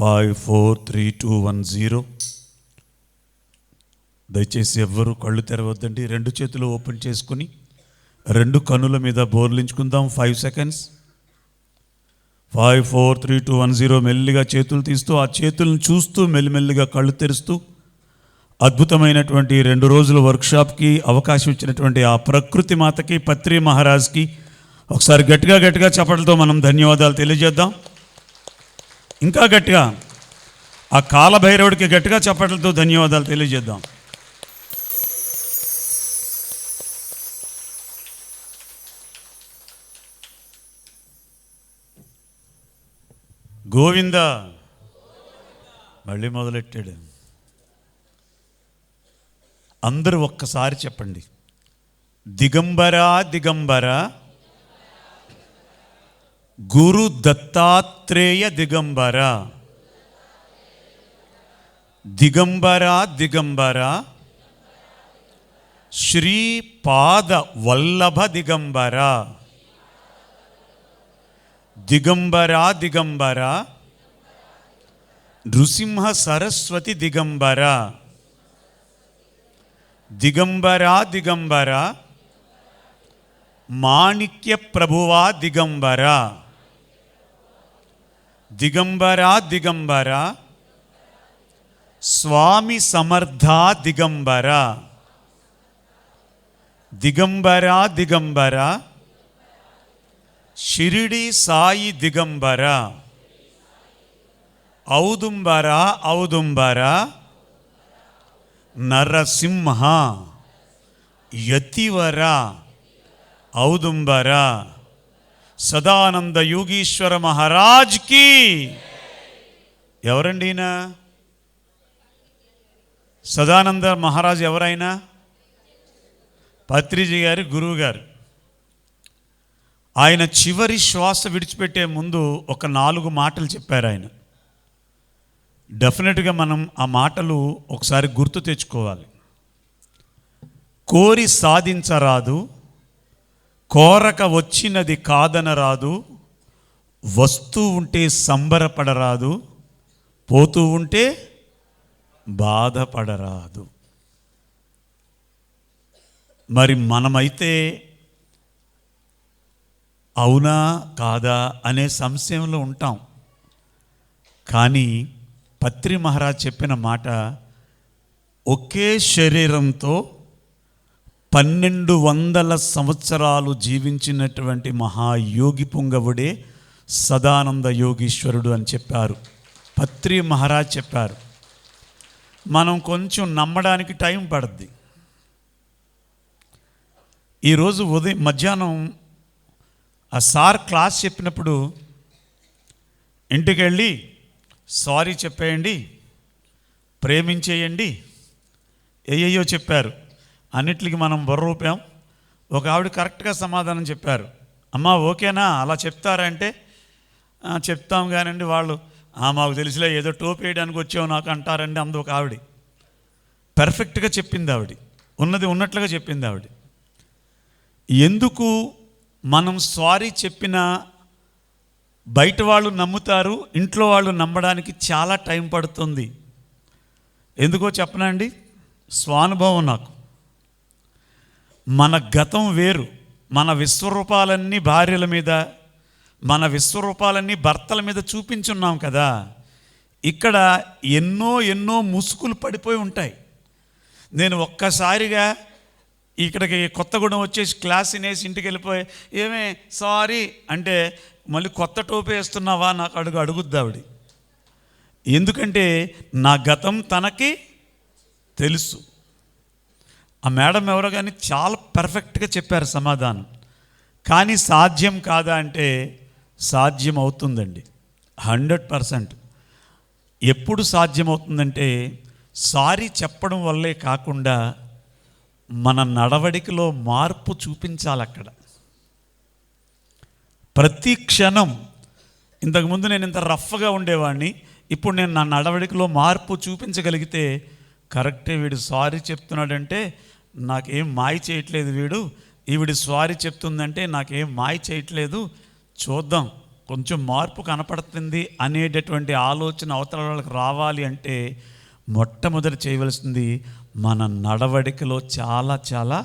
5 4 3 2 1 0. దయచేసి ఎవ్వరూ కళ్ళు తెరవద్దండి. రెండు చేతులు ఓపెన్ చేసుకుని రెండు కన్నుల మీద బోర్లించుకుందాం. 5 seconds. 5 4 3 2 1 0. మెల్లిగా చేతులు తీస్తూ ఆ చేతులను చూస్తూ మెల్లిమెల్లిగా కళ్ళు తెరుస్తూ అద్భుతమైనటువంటి 2 రోజుల వర్క్షాప్కి అవకాశం ఇచ్చినటువంటి ఆ ప్రకృతి మాతకి, పత్రి మహారాజ్కి ఒకసారి గట్టిగా గట్టిగా చప్పట్లతో మనం ధన్యవాదాలు తెలియజేద్దాం. ఇంకా గట్టిగా ఆ కాలభైరవుడికి గట్టిగా చప్పట్లతో ధన్యవాదాలు తెలియజేద్దాం. గోవింద మళ్ళీ మొదలెట్టాడు. అందరూ ఒక్కసారి చెప్పండి. దిగంబర దిగంబర గురు దత్తాత్రేయ దిగంబర, దిగంబర దిగంబర శ్రీపాద వల్లభ దిగంబర, దిగంబర దిగంబర నృసింహ సరస్వతి దిగంబర, దిగంబర దిగంబర మాణిక్య ప్రభువా దిగంబర, దిగంబర దిగంబర స్వామి సమర్థ దిగంబర, దిగంబర దిగంబర షిరిడి సాయి దిగంబర, ఔదుంబర ఔదుంబర నరసింహ యతివర ఔదుంబర సదానంద యోగీశ్వర మహారాజ్కి. ఎవరండి ఈయన? సదానంద మహారాజ్ ఎవరైనా? పత్రిజీ గారి గురువు గారు. ఆయన చివరి శ్వాస విడిచిపెట్టే ముందు ఒక 4 మాటలు చెప్పారు ఆయన. డెఫినెట్గా మనం ఆ మాటలు ఒకసారి గుర్తు తెచ్చుకోవాలి. కోరి సాధించరాదు, కోరక వచ్చినది కాదనరాదు, వస్తూ ఉంటే సంబరపడరాదు, పోతూ ఉంటే బాధపడరాదు. మరి మనమైతే అవునా కాదా అనే సంశయంలో ఉంటాం. కానీ పత్రి మహారాజ్ చెప్పిన మాట, ఒకే శరీరంతో 1200 సంవత్సరాలు జీవించినటువంటి మహాయోగి పుంగవుడే సదానంద యోగీశ్వరుడు అని చెప్పారు. పత్రి మహారాజ్ చెప్పారు. మనం కొంచెం నమ్మడానికి టైం పడుద్ది. ఈరోజు మధ్యాహ్నం ఆ సార్ క్లాస్ చెప్పినప్పుడు ఇంటికి వెళ్ళి సారీ చెప్పేయండి, ప్రేమించేయండి, ఏయో చెప్పారు. అన్నిటికి మనం బుర్రూపాం. ఒక ఆవిడ కరెక్ట్గా సమాధానం చెప్పారు. అమ్మా ఓకేనా అలా చెప్తారంటే చెప్తాం కానండి. వాళ్ళు మాకు తెలిసిలే ఏదో టోపీ వేయడానికి వచ్చావు నాకు అంటారండి అందు ఒక ఆవిడ. పర్ఫెక్ట్గా చెప్పింది ఆవిడ, ఉన్నది ఉన్నట్లుగా చెప్పింది ఆవిడ. ఎందుకు మనం సారీ చెప్పినా బయట వాళ్ళు నమ్ముతారు, ఇంట్లో వాళ్ళు నమ్మడానికి చాలా టైం పడుతుంది. ఎందుకో చెప్పనా అండి? స్వానుభవం నాకు. మన గతం వేరు. మన విశ్వరూపాలన్నీ భార్యల మీద, మన విశ్వరూపాలన్నీ భర్తల మీద చూపించున్నాం కదా. ఇక్కడ ఎన్నో ముసుగులు పడిపోయి ఉంటాయి. నేను ఒక్కసారిగా ఇక్కడికి కొత్తగూడెం వచ్చేసి క్లాస్ వినేసి ఇంటికి వెళ్ళిపోయి ఏమే సారీ అంటే మళ్ళీ కొత్త టోపీ వేస్తున్నావా నాకు అడుగుద్ది ఆవిడ. ఎందుకంటే నా గతం తనకి తెలుసు. ఆ మేడం ఎవరో కానీ చాలా పర్ఫెక్ట్గా చెప్పారు సమాధానం. కానీ సాధ్యం కాదా అంటే సాధ్యం అవుతుందండి, 100%. ఎప్పుడు సాధ్యమవుతుందంటే సారీ చెప్పడం వల్లే కాకుండా మన నడవడికలో మార్పు చూపించాలి. అక్కడ ప్రతి క్షణం, ఇంతకుముందు నేను ఇంత రఫ్గా ఉండేవాడిని, ఇప్పుడు నేను నా నడవడికలో మార్పు చూపించగలిగితే కరెక్టే, వీడు సారీ చెప్తున్నాడంటే నాకేం మాయ చేయట్లేదు, ఈవిడ సారీ చెప్తుందంటే నాకేం మాయ చేయట్లేదు, చూద్దాం కొంచెం మార్పు కనపడుతుంది అనేటటువంటి ఆలోచన అవతల వాళ్ళకి రావాలి అంటే మొట్టమొదటి చేయవలసింది మన నడవడికలో చాలా చాలా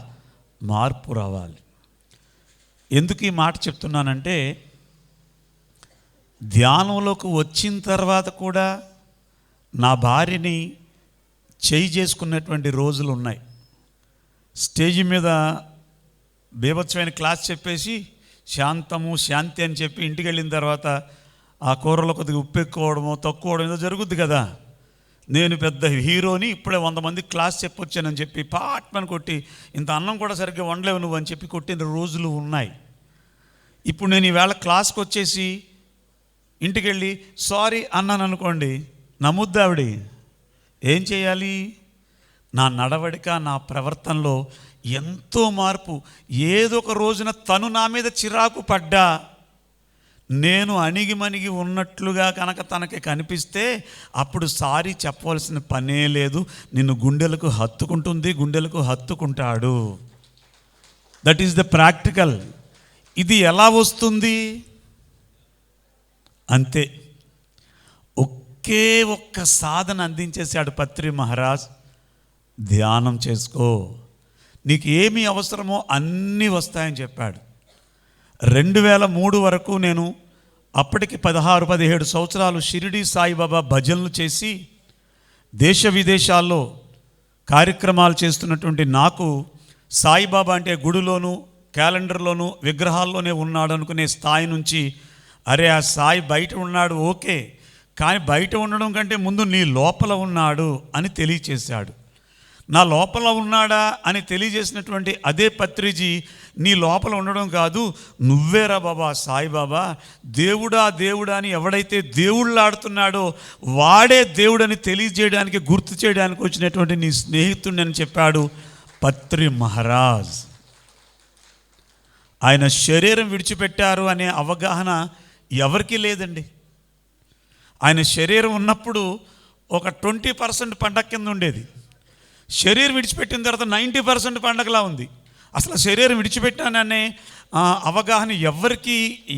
మార్పు రావాలి. ఎందుకు ఈ మాట చెప్తున్నానంటే, ధ్యానంలోకి వచ్చిన తర్వాత కూడా నా భార్యని చేయి చేసుకున్నటువంటి రోజులు ఉన్నాయి. స్టేజ్ మీద బీభత్సమైన క్లాస్ చెప్పేసి శాంతి అని చెప్పి ఇంటికి వెళ్ళిన తర్వాత ఆ కూరలో కొద్దిగా ఉప్పు ఎక్కువడమో తక్కువడం ఏదో జరుగుద్ది కదా. నేను పెద్ద హీరోని, ఇప్పుడే 100 మందికి క్లాస్ చెప్పొచ్చానని చెప్పి పాట్మని కొట్టి, ఇంత అన్నం కూడా సరిగ్గా వండలేవు నువ్వు అని చెప్పి కొట్టిన రోజులు ఉన్నాయి. ఇప్పుడు నేను ఈవేళ క్లాస్కి వచ్చేసి ఇంటికి వెళ్ళి సారీ అన్నాను అనుకోండి, నమ్ముద్ది ఆవిడ. ఏం చేయాలి? నా నడవడిక, నా ప్రవర్తనలో ఎంతో మార్పు. ఏదో ఒక రోజున తను నా మీద చిరాకు పడ్డా నేను అణిగిమణిగి ఉన్నట్లుగా కనుక తనకి కనిపిస్తే అప్పుడు సారీ చెప్పవలసిన పనే లేదు. నిన్ను గుండెలకు హత్తుకుంటాడు. That is the practical. ఇది ఎలా వస్తుంది? అంతే, ఒకే ఒక్క సాధన అందించేశాడు పత్రి మహారాజ్. ధ్యానం చేసుకో, నీకు ఏమి అవసరమో అన్నీ వస్తాయని చెప్పాడు. 2003 వరకు నేను అప్పటికి 16-17 సంవత్సరాలు షిరిడి సాయిబాబా భజనలు చేసి దేశ విదేశాల్లో కార్యక్రమాలు చేస్తున్నటువంటి నాకు సాయిబాబా అంటే గుడిలోనూ క్యాలెండర్లోనూ విగ్రహాల్లోనే ఉన్నాడు అనుకునే స్థాయి నుంచి, అరే ఆ సాయి బయట ఉన్నాడు ఓకే, కానీ బయట ఉండడం కంటే ముందు నీ లోపల ఉన్నాడు అని తెలియచేశాడు. నా లోపల ఉన్నాడా అని తెలియజేసినటువంటి అదే పత్రిజీ, నీ లోపల ఉండడం కాదు, నువ్వేరా బాబా సాయిబాబా, దేవుడా అని ఎవడైతే దేవుళ్ళాడుతున్నాడో వాడే దేవుడని తెలియజేయడానికి, గుర్తు చేయడానికి వచ్చినటువంటి నీ స్నేహితుడిని అని చెప్పాడు పత్రి మహారాజ్. ఆయన శరీరం విడిచిపెట్టారు అనే అవగాహన ఎవరికీ లేదండి. ఆయన శరీరం ఉన్నప్పుడు ఒక 20% పండగ కింద ఉండేది. శరీరం విడిచిపెట్టిన తర్వాత 90% పండగలా ఉంది. అసలు శరీరం విడిచిపెట్టాననే అవగాహన ఎవరికి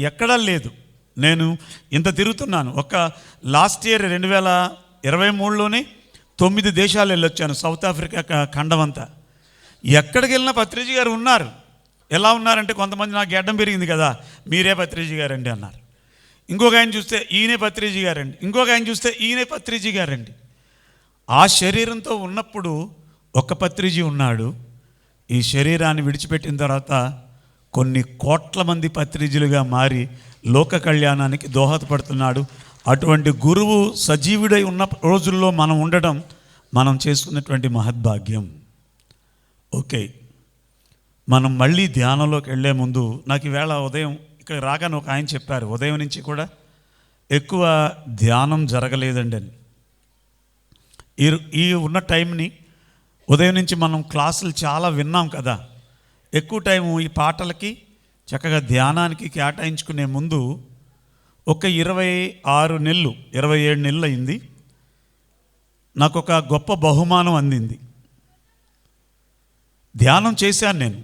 ఎక్కడా లేదు. నేను ఇంత తిరుగుతున్నాను. ఒక లాస్ట్ ఇయర్ 2023లోనే 9 దేశాలు వెళ్ళొచ్చాను, సౌత్ ఆఫ్రికా ఖండం అంతా. ఎక్కడికి వెళ్ళినా పత్రిజీ గారు ఉన్నారు. ఎలా ఉన్నారంటే, కొంతమంది నాకు గడ్డం పెరిగింది కదా, మీరే పత్రిజీ గారండి అన్నారు. ఇంకొక ఆయన చూస్తే ఈయనే పత్రిజీ గారండి, ఇంకొక ఆయన చూస్తే ఈయనే పత్రిజీ గారండి. ఆ శరీరంతో ఉన్నప్పుడు ఒక పత్రిజీ ఉన్నాడు. ఈ శరీరాన్ని విడిచిపెట్టిన తర్వాత కొన్ని కోట్ల మంది పత్రిజీలుగా మారి లోక కళ్యాణానికి దోహదపడుతున్నాడు. అటువంటి గురువు సజీవుడై ఉన్న రోజుల్లో మనం ఉండడం మనం చేసుకున్నటువంటి మహద్భాగ్యం. ఓకే, మనం మళ్ళీ ధ్యానంలోకి వెళ్ళే ముందు, నాకు ఈవేళ ఉదయం ఇక్కడ రాగానే ఒక ఆయన చెప్పారు, ఉదయం నుంచి కూడా ఎక్కువ ధ్యానం జరగలేదండి అని. ఈ ఉన్న టైంని ఉదయం నుంచి మనం క్లాసులు చాలా విన్నాం కదా, ఎక్కువ టైము ఈ పాటలకి చక్కగా ధ్యానానికి కేటాయించుకునే ముందు ఒక 26 నెలలు 27 నెలలు అయింది. నాకు ఒక గొప్ప బహుమానం అందింది. ధ్యానం చేశాను, నేను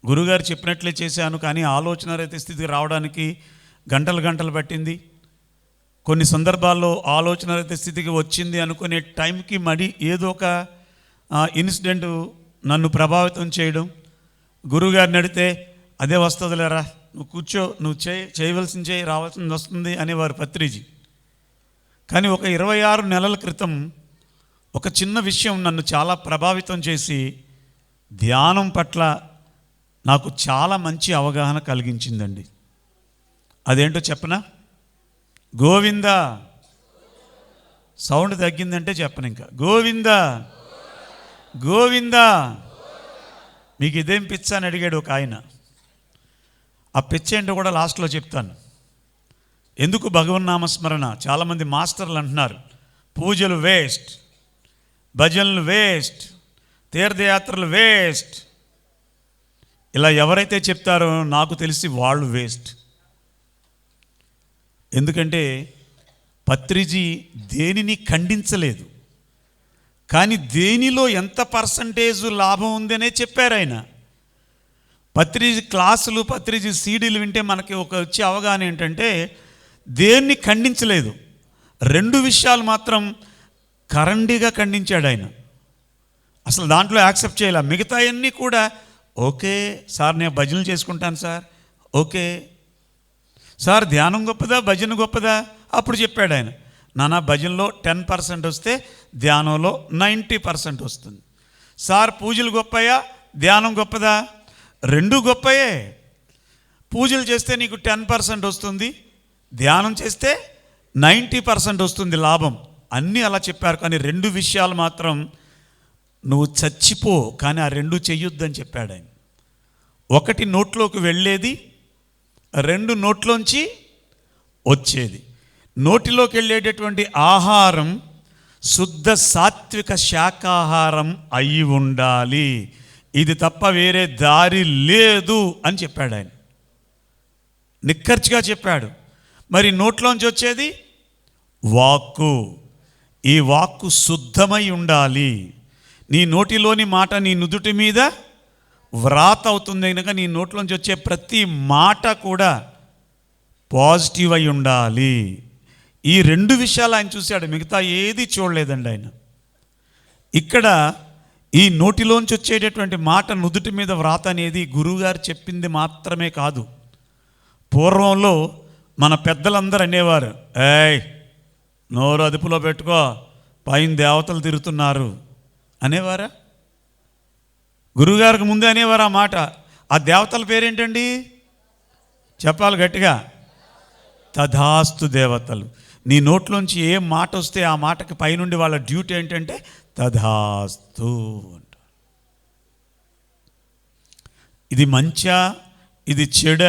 గురుగారు చెప్పినట్లే చేశాను, కానీ ఆలోచన రహిత స్థితికి రావడానికి గంటలు పట్టింది. కొన్ని సందర్భాల్లో ఆలోచన రహిత స్థితికి వచ్చింది అనుకునే టైంకి మరి ఏదో ఒక ఇన్సిడెంట్ నన్ను ప్రభావితం చేయడం. గురువుగారిని అడిగితే అదే వస్తుందిలేరా, నువ్వు కూర్చో, నువ్వు చేయవలసింది చేయి, రావాల్సింది వస్తుంది అనేవారు పత్రిజీ. కానీ ఒక 26 నెలల క్రితం ఒక చిన్న విషయం నన్ను చాలా ప్రభావితం చేసి ధ్యానం పట్ల నాకు చాలా మంచి అవగాహన కలిగించిందండి. అదేంటో చెప్పనా? గోవిందా, సౌండ్ తగ్గిందంటే చెప్పను ఇంకా. గోవిందా మీకు ఇదేం పిచ్చ అని అడిగాడు ఒక ఆయన. ఆ పిచ్చ ఏంటో కూడా లాస్ట్లో చెప్తాను. ఎందుకు భగవన్నామస్మరణ? చాలామంది మాస్టర్లు అంటున్నారు పూజలు వేస్ట్, భజనలు వేస్ట్, తీర్థయాత్రలు వేస్ట్. ఇలా ఎవరైతే చెప్తారో నాకు తెలిసి వాళ్ళు వేస్ట్. ఎందుకంటే పత్రిజీ దేనిని ఖండించలేదు, కానీ దేనిలో ఎంత పర్సంటేజ్ లాభం ఉందనే చెప్పారు ఆయన. పత్రిజీ క్లాసులు, పత్రిజీ సీడీలు వింటే మనకి ఒక వచ్చే అవగాహన ఏంటంటే దేన్ని ఖండించలేదు, 2 విషయాలు మాత్రం కరండిగా ఖండించాడు ఆయన. అసలు దాంట్లో యాక్సెప్ట్ చేయాలి. మిగతా అన్నీ కూడా ఓకే సార్, నేను భజనలు చేసుకుంటాను సార్, ఓకే సార్, ధ్యానం గొప్పదా భజన గొప్పదా? అప్పుడు చెప్పాడు ఆయన, నానా భజనలో 10% వస్తే ధ్యానంలో 90% వస్తుంది. సార్ పూజలు గొప్పయా ధ్యానం గొప్పదా? 2 గొప్పయే. పూజలు చేస్తే నీకు 10% వస్తుంది, ధ్యానం చేస్తే 90% వస్తుంది లాభం. అన్నీ అలా చెప్పారు. కానీ 2 విషయాలు మాత్రం నువ్వు చచ్చిపో, కానీ ఆ 2 చెయ్యొద్దని చెప్పాడు ఆయన. 1 నోట్లోకి వెళ్ళేది, 2 నోట్లోంచి వచ్చేది. నోటిలోకి వెళ్ళేటటువంటి ఆహారం శుద్ధ సాత్విక శాకాహారం అయి ఉండాలి, ఇది తప్ప వేరే దారి లేదు అని చెప్పాడు ఆయన. నిక్కర్చిగా చెప్పాడు. మరి నోట్లోంచి వచ్చేది వాక్కు, ఈ వాక్కు శుద్ధమై ఉండాలి. నీ నోటిలోని మాట నీ నుదుటి మీద వ్రాత అవుతుంది కనుక నీ నోట్లోంచి వచ్చే ప్రతి మాట కూడా పాజిటివ్ అయి ఉండాలి. ఈ 2 విషయాలు ఆయన చూశాడు, మిగతా ఏది చూడలేదండి ఆయన. ఇక్కడ ఈ నోటిలోంచి వచ్చేటటువంటి మాట నుదుటి మీద వ్రాత అనేది గురువుగారు చెప్పింది మాత్రమే కాదు. పూర్వంలో మన పెద్దలందరూ అనేవారు, ఏయ్ నోరు అదుపులో పెట్టుకో, పైన దేవతలు తిరుగుతున్నారు అనేవారా? గురువుగారికి ముందే అనేవారు ఆ మాట. ఆ దేవతల పేరేంటండి? చెప్పాలి గట్టిగా. తథాస్తు దేవతలు. నీ నోట్లోంచి ఏ మాట వస్తే ఆ మాటకి పైనుండి వాళ్ళ డ్యూటీ ఏంటంటే తథాస్తు అంట. ఇది మంచా, ఇది చెడ,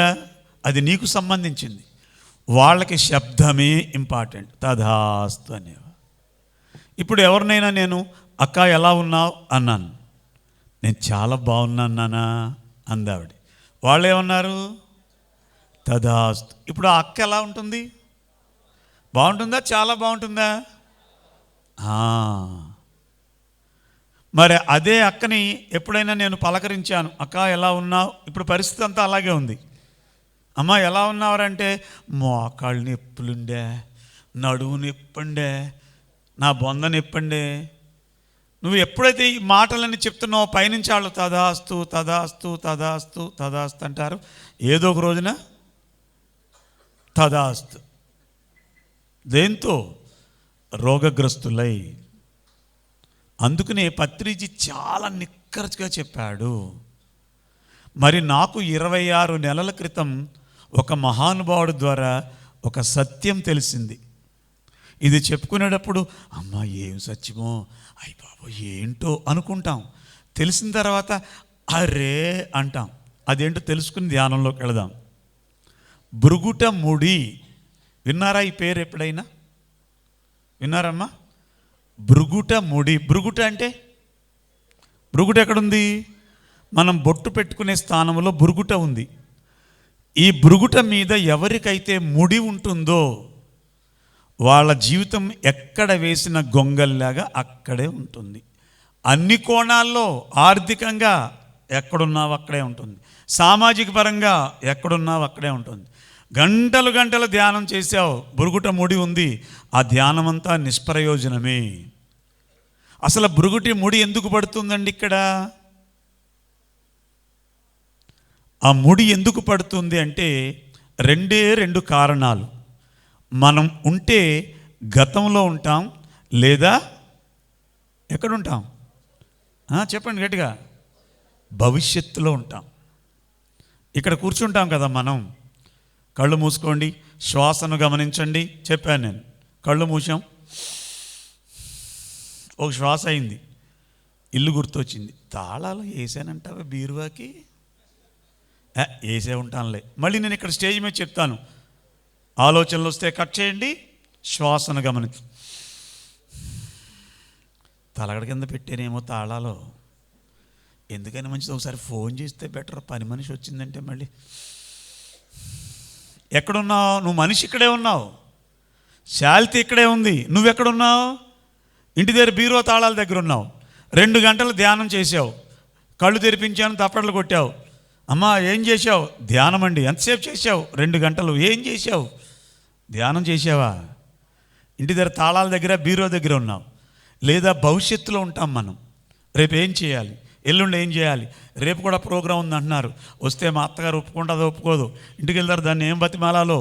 అది నీకు సంబంధించింది. వాళ్ళకి శబ్దమే ఇంపార్టెంట్, తథాస్తు అనేవా. ఇప్పుడు ఎవరినైనా నేను అక్క ఎలా ఉన్నావు అన్నాను, నేను చాలా బాగున్నాను నానా అందావిడ. వాళ్ళు ఏమన్నారు? తథాస్తు. ఇప్పుడు ఆ అక్క ఎలా ఉంటుంది? బాగుంటుందా? చాలా బాగుంటుందా? మరి అదే అక్కని ఎప్పుడైనా నేను పలకరించాను, అక్క ఎలా ఉన్నావు? ఇప్పుడు పరిస్థితి అంతా అలాగే ఉంది. అమ్మ ఎలా ఉన్నావారంటే మోకాళ్ళు నొప్పులుండే, నడువు నొప్పండే, నా బొంద నొప్పండే. నువ్వు ఎప్పుడైతే ఈ మాటలన్నీ చెప్తున్నావో పైనుంచి వాళ్ళు తథాస్తు తథాస్తు తథాస్తు తథాస్తు అంటారు. ఏదో ఒక రోజున తథాస్తు. దేంతో? రోగగ్రస్తులై. అందుకనే పత్రిజీ చాలా నిక్కరచుగా చెప్పాడు. మరి నాకు 26 నెలల క్రితం ఒక మహానుభావుడి ద్వారా ఒక సత్యం తెలిసింది. ఇది చెప్పుకునేటప్పుడు అమ్మ ఏం సత్యమో, అయ్య బాబు ఏంటో అనుకుంటాం. తెలిసిన తర్వాత అరే అంటాం. అదేంటో తెలుసుకుని ధ్యానంలోకి వెళదాం. భృగుట ముడి విన్నారా? ఈ పేరు ఎప్పుడైనా విన్నారమ్మా? భృగుట ముడి. భృగుట అంటే, భృగుట ఎక్కడుంది? మనం బొట్టు పెట్టుకునే స్థానంలో భృగుట ఉంది. ఈ భృగుట మీద ఎవరికైతే ముడి ఉంటుందో వాళ్ళ జీవితం ఎక్కడ వేసిన గొంగల్లాగా అక్కడే ఉంటుంది. అన్ని కోణాల్లో ఆర్థికంగా ఎక్కడున్నావు అక్కడే ఉంటుంది, సామాజిక పరంగా ఎక్కడున్నావు అక్కడే ఉంటుంది. గంటలు గంటలు ధ్యానం చేసావు, భృగుట ముడి ఉంది, ఆ ధ్యానం అంతా నిష్ప్రయోజనమే. అసలు భృగుటి ముడి ఎందుకు పడుతుందండి ఇక్కడ? ఆ ముడి ఎందుకు పడుతుంది అంటే 2 కారణాలు. మనం ఉంటే గతంలో ఉంటాం, లేదా ఎక్కడుంటాం? చెప్పండి గట్టిగా. భవిష్యత్తులో ఉంటాం. ఇక్కడ కూర్చుంటాం కదా మనం. కళ్ళు మూసుకోండి, శ్వాసను గమనించండి. చెప్పాను నేను. కళ్ళు మూసాం, ఒక శ్వాస అయింది, ఇల్లు గుర్తొచ్చింది. తాళాలు వేసానంటావా బీరువాకి? వేసే ఉంటానులే. మళ్ళీ నేను ఇక్కడ స్టేజ్ మీద చెప్తాను, ఆలోచనలు వస్తే కట్ చేయండి, శ్వాసను గమనించు. తలగడ కింద పెట్టానేమో తాళాలు, ఎందుకని మంచిది ఒకసారి ఫోన్ చేస్తే బెటర్. పని మనిషి వచ్చిందంటే మళ్ళీ ఎక్కడున్నావు? నువ్వు మనిషి ఇక్కడే ఉన్నావు, శాలిటీ ఇక్కడే ఉంది. నువ్వెక్కడున్నావు? ఇంటి దగ్గర బీరువా తాళాల దగ్గర ఉన్నావు. 2 గంటలు ధ్యానం చేసావు, కళ్ళు తెరిపించాను, తప్పట్లు కొట్టావు. అమ్మా ఏం చేశావు? ధ్యానం అండి. ఎంతసేపు చేసావు? 2 గంటలు. ఏం చేశావు? ధ్యానం చేసావా? ఇంటి దగ్గర తాళాల దగ్గర బీరో దగ్గర ఉన్నాం, లేదా భవిష్యత్తులో ఉంటాం మనం. రేపు ఏం చేయాలి, ఎల్లుండి ఏం చేయాలి, రేపు కూడా ప్రోగ్రాం ఉంది అంటున్నారు, వస్తే మా అత్తగారు ఒప్పుకుంటుందో ఒప్పుకోదు, ఇంటికి వెళ్తారు, దాన్ని ఏం బతిమాలాలో.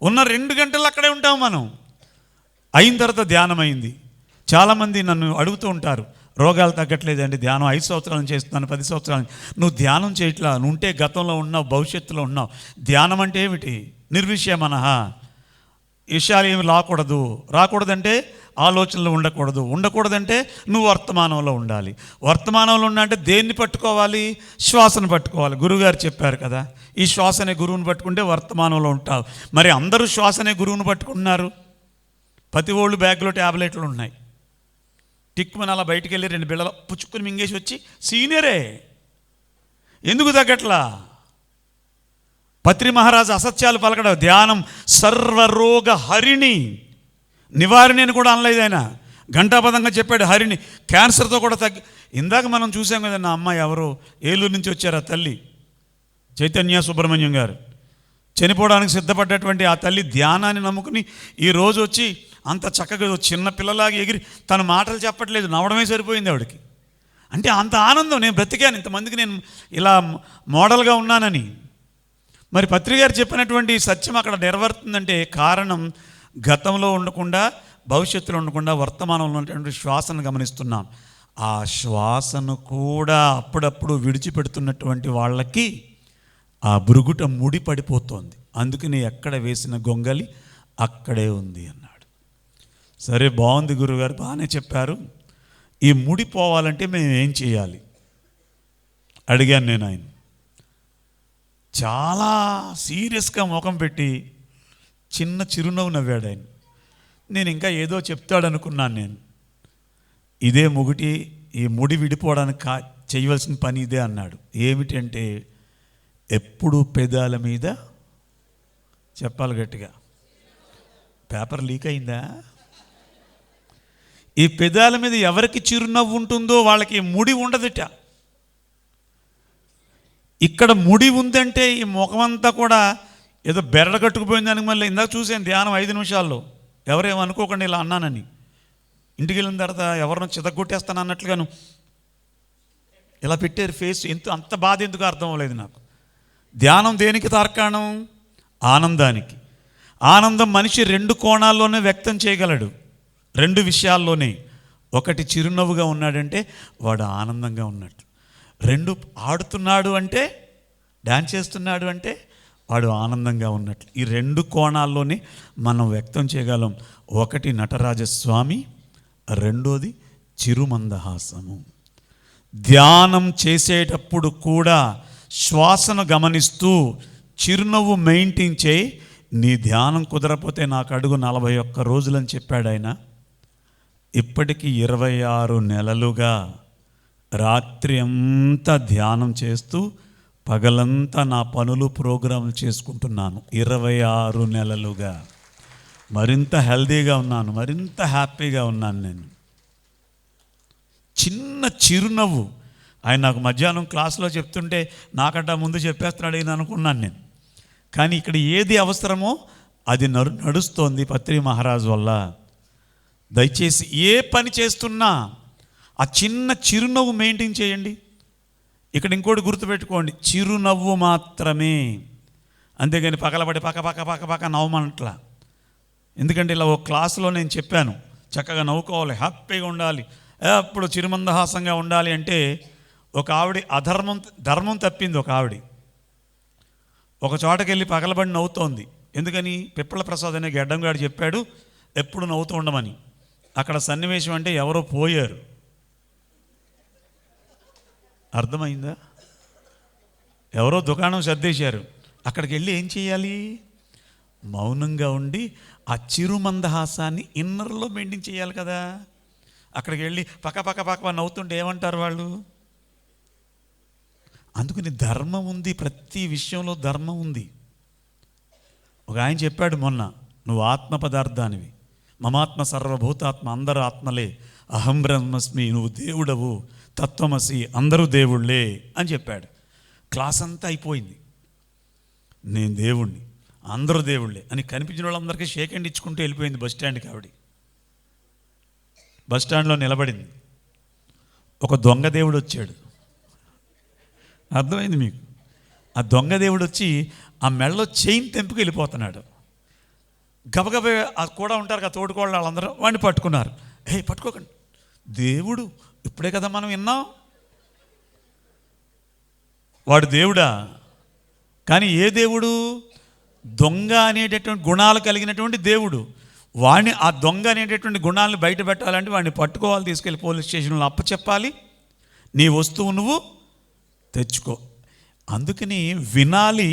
ఉన్న 2 గంటలు అక్కడే ఉంటాం మనం. అయిన తర్వాత ధ్యానం అయింది. చాలామంది నన్ను అడుగుతూ ఉంటారు, రోగాలు తగ్గట్లేదండి, ధ్యానం 5 సంవత్సరాలు చేస్తున్నాను, 10 సంవత్సరాలు. నువ్వు ధ్యానం చేయట్లా, నువ్వు ఉంటే గతంలో ఉన్నావు, భవిష్యత్తులో ఉన్నావు. ధ్యానం అంటే ఏమిటి? నిర్విషయ మనహ. విషయాలు ఏమి రాకూడదంటే ఆలోచనలు ఉండకూడదంటే నువ్వు వర్తమానంలో ఉండాలి. వర్తమానంలో ఉండాలంటే దేన్ని పట్టుకోవాలి? శ్వాసను పట్టుకోవాలి. గురువుగారు చెప్పారు కదా, ఈ శ్వాసనే గురువుని పట్టుకుంటే వర్తమానంలో ఉంటావు. మరి అందరూ శ్వాసనే గురువుని పట్టుకుంటున్నారు. ప్రతి ఓళ్ళు బ్యాగ్లో ట్యాబ్లెట్లు ఉన్నాయి. టిక్మని అలా బయటికి వెళ్ళి 2 బిళ్ళలు పుచ్చుకుని మింగేసి వచ్చి సీనియరే. ఎందుకు తగ్గట్లా? పత్రి మహారాజు అసత్యాలు పలకడం. ధ్యానం సర్వరోగ హరిణి, నివారిణి అని కూడా అనలేదు ఆయన. ఘంటాపదంగా చెప్పాడు హరిణి. క్యాన్సర్తో కూడా ఇందాక మనం చూసాం కదా, నా అమ్మాయి ఎవరో ఏలూరు నుంచి వచ్చారు, ఆ తల్లి చైతన్య సుబ్రహ్మణ్యం గారు. చనిపోవడానికి సిద్ధపడ్డటువంటి ఆ తల్లి ధ్యానాన్ని నమ్ముకుని ఈరోజు వచ్చి అంత చక్కగా చిన్న పిల్లలాగా ఎగిరి తన మాటలు చెప్పట్లేదు, నవ్వడమే సరిపోయింది ఆవిడకి. అంటే అంత ఆనందం, నేను బ్రతికాను, ఇంతమందికి నేను ఇలా మోడల్గా ఉన్నానని. మరి పత్రి గారు చెప్పినటువంటి సత్యం అక్కడ నెరవేరుతుందంటే కారణం గతంలో ఉండకుండా, భవిష్యత్తులో ఉండకుండా వర్తమానంలో ఉన్నటువంటి శ్వాసను గమనిస్తున్నాం. ఆ శ్వాసను కూడా అప్పుడప్పుడు విడిచిపెడుతున్నటువంటి వాళ్ళకి ఆ బురుగుట ముడి పడిపోతోంది. అందుకని ఎక్కడ వేసిన గొంగలి అక్కడే ఉంది అన్నాడు. సరే, బాగుంది గురుగారు, బాగానే చెప్పారు. ఈ ముడి పోవాలంటే మేము ఏం చేయాలి అడిగాను నేను. ఆయన చాలా సీరియస్గా ముఖం పెట్టి చిన్న చిరునవ్వు నవ్వాడు ఆయన. నేను ఇంకా ఏదో చెప్తాడనుకున్నాను నేను. ఇదే ఈ ముడి విడిపోవడానికి చేయవలసిన పని ఇదే అన్నాడు. ఏమిటంటే, ఎప్పుడు పెదాల మీద చెప్పాలి గట్టిగా. పేపర్ లీక్ అయిందా? ఈ పెదాల మీద ఎవరికి చిరునవ్వు ఉంటుందో వాళ్ళకి ముడి ఉండదుట. ఇక్కడ ముడి ఉందంటే ఈ ముఖమంతా కూడా ఏదో బెరడ కట్టుకుపోయింది దానికి. మళ్ళీ ఇందాక చూసాను ధ్యానం 5 నిమిషాల్లో, ఎవరేమనుకోకండి ఇలా అన్నానని. ఇంటికి వెళ్ళిన తర్వాత ఎవరినో చితగొట్టేస్తాను అన్నట్లుగాను ఇలా పెట్టారు ఫేస్. అంత బాధ ఎందుకు అర్థం అవ్వలేదు నాకు. ధ్యానం దేనికి తార్కాణం? ఆనందానికి. ఆనందం మనిషి 2 కోణాల్లోనే వ్యక్తం చేయగలడు, 2 విషయాల్లోనే. ఒకటి, చిరునవ్వుగా ఉన్నాడంటే వాడు ఆనందంగా ఉన్నట్టు. 2, ఆడుతున్నాడు అంటే, డ్యాన్స్ చేస్తున్నాడు అంటే వాడు ఆనందంగా ఉన్నట్లు. ఈ 2 కోణాల్లోనే మనం వ్యక్తం చేయగలం. ఒకటి నటరాజస్వామి, రెండోది చిరుమందహాసము. ధ్యానం చేసేటప్పుడు కూడా శ్వాసను గమనిస్తూ చిరునవ్వు మెయింటైన్ చేయి. నీ ధ్యానం కుదరపోతే నాకు అడుగు, 41 రోజులని చెప్పాడు ఆయన. ఇప్పటికీ 26 నెలలుగా రాత్రి అంతా ధ్యానం చేస్తూ పగలంతా నా పనులు ప్రోగ్రాములు చేసుకుంటున్నాను. 26 నెలలుగా మరింత హెల్దీగా ఉన్నాను, మరింత హ్యాపీగా ఉన్నాను నేను. చిన్న చిరునవ్వు. ఆయన నాకు మధ్యాహ్నం క్లాసులో చెప్తుంటే నాకంట ముందు చెప్పేస్తున్నాడు ఆయన అనుకున్నాను నేను. కానీ ఇక్కడ ఏది అవసరమో అది నడుస్తోంది పత్రి మహారాజు వల్ల. దయచేసి ఏ పని చేస్తున్నా ఆ చిన్న చిరునవ్వు మెయింటైన్ చేయండి. ఇక్కడ ఇంకోటి గుర్తుపెట్టుకోండి, చిరునవ్వు మాత్రమే, అంతేగాని పగలబడి పక్క నవ్వమనట్లా. ఎందుకంటే ఇలా ఒక క్లాసులో నేను చెప్పాను, చక్కగా నవ్వుకోవాలి, హ్యాపీగా ఉండాలి, ఎప్పుడు చిరుమందహాసంగా ఉండాలి. అంటే ఒక ఆవిడ ధర్మం తప్పింది. ఒక ఆవిడ ఒక చోటకి వెళ్ళి పగలబడి నవ్వుతోంది. ఎందుకని? పిప్పల ప్రసాద్ అనే గడ్డంగాడు చెప్పాడు ఎప్పుడు నవ్వుతూ ఉండమని. అక్కడ సన్నివేశం అంటే ఎవరో పోయారు. అర్థమైందా? ఎవరో దుకాణం సర్దేశారు. అక్కడికి వెళ్ళి ఏం చేయాలి? మౌనంగా ఉండి ఆ చిరుమందహాసాన్ని ఇన్నర్లో మెయింటైన్ చేయాలి కదా. అక్కడికి వెళ్ళి పక్క నవ్వుతుంటే ఏమంటారు వాళ్ళు? అందుకని ధర్మం ఉంది, ప్రతి విషయంలో ధర్మం ఉంది. ఒక ఆయన చెప్పాడు మొన్న, నువ్వు ఆత్మ పదార్థానివి, మమాత్మ సర్వభూతాత్మ, అందరూ ఆత్మలే, అహం బ్రహ్మస్మి, నువ్వు దేవుడవు, తత్వమసి, అందరూ దేవుళ్ళే అని చెప్పాడు. క్లాస్ అంతా అయిపోయింది. నేను దేవుణ్ణి, అందరూ దేవుళ్ళే అని కనిపించిన వాళ్ళందరికీ షేక్ హ్యాండ్ ఇచ్చుకుంటూ వెళ్ళిపోయింది బస్ స్టాండ్కి. ఆవిడ బస్ స్టాండ్లో నిలబడింది. ఒక దొంగ దేవుడు వచ్చాడు. అర్థమైంది మీకు? ఆ దొంగ దేవుడు వచ్చి ఆ మెడలో చైన్ తెంపుకు వెళ్ళిపోతున్నాడు. గబగబే కూడా ఉంటారు కదా తోడుకోళ్ళు, వాళ్ళందరూ వాడిని పట్టుకున్నారు. పట్టుకోకండి, దేవుడు ఇప్పుడే కదా మనం విన్నాం, వాడు దేవుడా? కానీ ఏ దేవుడు? దొంగ అనేటటువంటి గుణాలు కలిగినటువంటి దేవుడు. వాడిని, ఆ దొంగ అనేటటువంటి గుణాలను బయట పెట్టాలంటే వాడిని పట్టుకోవాలి, తీసుకెళ్ళి పోలీస్ స్టేషన్లో అప్పచెప్పాలి, నీ వస్తువు నువ్వు తెచ్చుకో. అందుకని వినాలి,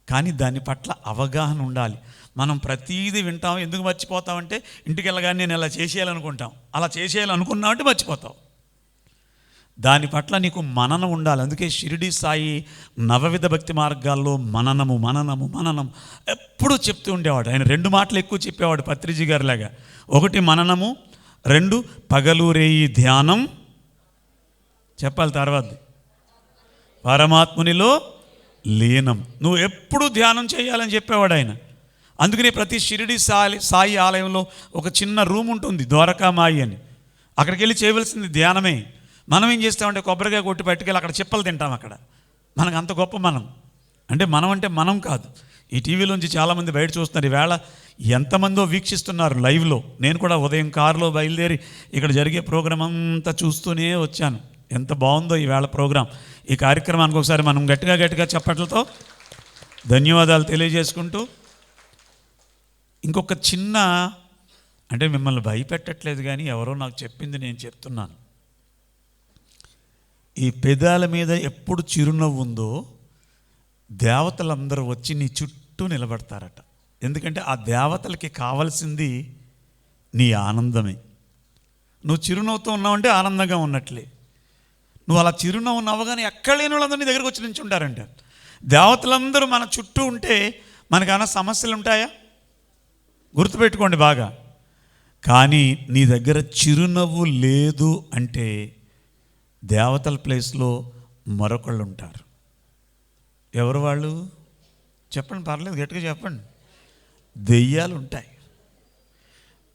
కానీ దాని పట్ల అవగాహన ఉండాలి. మనం ప్రతీది వింటాం, ఎందుకు మర్చిపోతామంటే ఇంటికి వెళ్ళగానే నేను ఇలా చేసేయాలనుకుంటాం. అలా చేసేయాలనుకున్నామంటే మర్చిపోతావు. దాని పట్ల నీకు మననం ఉండాలి. అందుకే షిరిడి సాయి నవవిధ భక్తి మార్గాల్లో మననము మననము మననం ఎప్పుడూ చెప్తూ ఉండేవాడు. ఆయన 2 మాటలు ఎక్కువ చెప్పేవాడు పత్రిజీ గారిలాగా. 1 మననము, 2 పగలు రేయి ధ్యానం. చెప్పాలి తర్వాత పరమాత్మునిలో లీనం. నువ్వు ఎప్పుడు ధ్యానం చేయాలని చెప్పేవాడు ఆయన. అందుకనే ప్రతి షిరిడి సాయి ఆలయంలో ఒక చిన్న రూమ్ ఉంటుంది, ద్వారకామాయి అని. అక్కడికి వెళ్ళి చేయవలసింది ధ్యానమే. మనం ఏం చేస్తామంటే కొబ్బరికాయ కొట్టి పట్టుకెళ్ళి అక్కడ చిప్పలు తింటాం. అక్కడ మనకు అంత గొప్ప మనం అంటే మనం కాదు. ఈ టీవీలోంచి చాలామంది బయట చూస్తున్నారు. ఈవేళ ఎంతమందో వీక్షిస్తున్నారు లైవ్లో. నేను కూడా ఉదయం కారులో బయలుదేరి ఇక్కడ జరిగే ప్రోగ్రాం అంతా చూస్తూనే వచ్చాను. ఎంత బాగుందో ఈవేళ ప్రోగ్రాం. ఈ కార్యక్రమానికి ఒకసారి మనం గట్టిగా చప్పట్లతో ధన్యవాదాలు తెలియజేసుకుంటూ, ఇంకొక చిన్న, అంటే మిమ్మల్ని భయపెట్టట్లేదు కానీ ఎవరో నాకు చెప్పింది నేను చెప్తున్నాను. ఈ పెదాల మీద ఎప్పుడు చిరునవ్వు ఉందో దేవతలందరూ వచ్చి నీ చుట్టూ నిలబడతారట. ఎందుకంటే ఆ దేవతలకి కావాల్సింది నీ ఆనందమే. నువ్వు చిరునవ్వుతో ఉన్నావంటే ఆనందంగా ఉన్నట్లే. నువ్వు అలా చిరునవ్వు నవ్వగానే ఎక్కడ లేని వాళ్ళందరూ నీ దగ్గరకు వచ్చి నుంచి ఉంటారంట. దేవతలందరూ మన చుట్టూ ఉంటే మనకన్నా సమస్యలు ఉంటాయా? గుర్తుపెట్టుకోండి బాగా. కానీ నీ దగ్గర చిరునవ్వు లేదు అంటే దేవతల ప్లేస్లో మరొకళ్ళు ఉంటారు. ఎవరు వాళ్ళు? చెప్పండి, పర్లేదు, గట్టిగా చెప్పండి. దెయ్యాలు ఉంటాయి.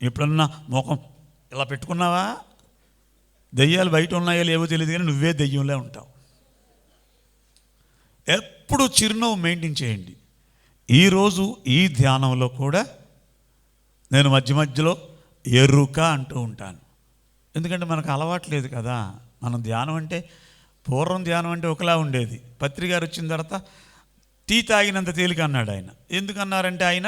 ఎప్పుడన్నా ముఖం ఇలా పెట్టుకున్నావా? దెయ్యాలు బయట ఉన్నాయో లేవో తెలియదు కానీ నువ్వే దెయ్యంలో ఉంటావు. ఎప్పుడు చిరునవ్వు మెయింటైన్ చేయండి. ఈరోజు ఈ ధ్యానంలో కూడా నేను మధ్యలో ఎరుక అంటూ ఉంటాను. ఎందుకంటే మనకు అలవాటు లేదు కదా. మనం ధ్యానం అంటే, పూర్వం ధ్యానం అంటే ఒకలా ఉండేది. పత్రి గారు వచ్చిన తర్వాత టీ తాగినంత తేలిక అన్నాడు ఆయన. ఎందుకన్నారంటే ఆయన,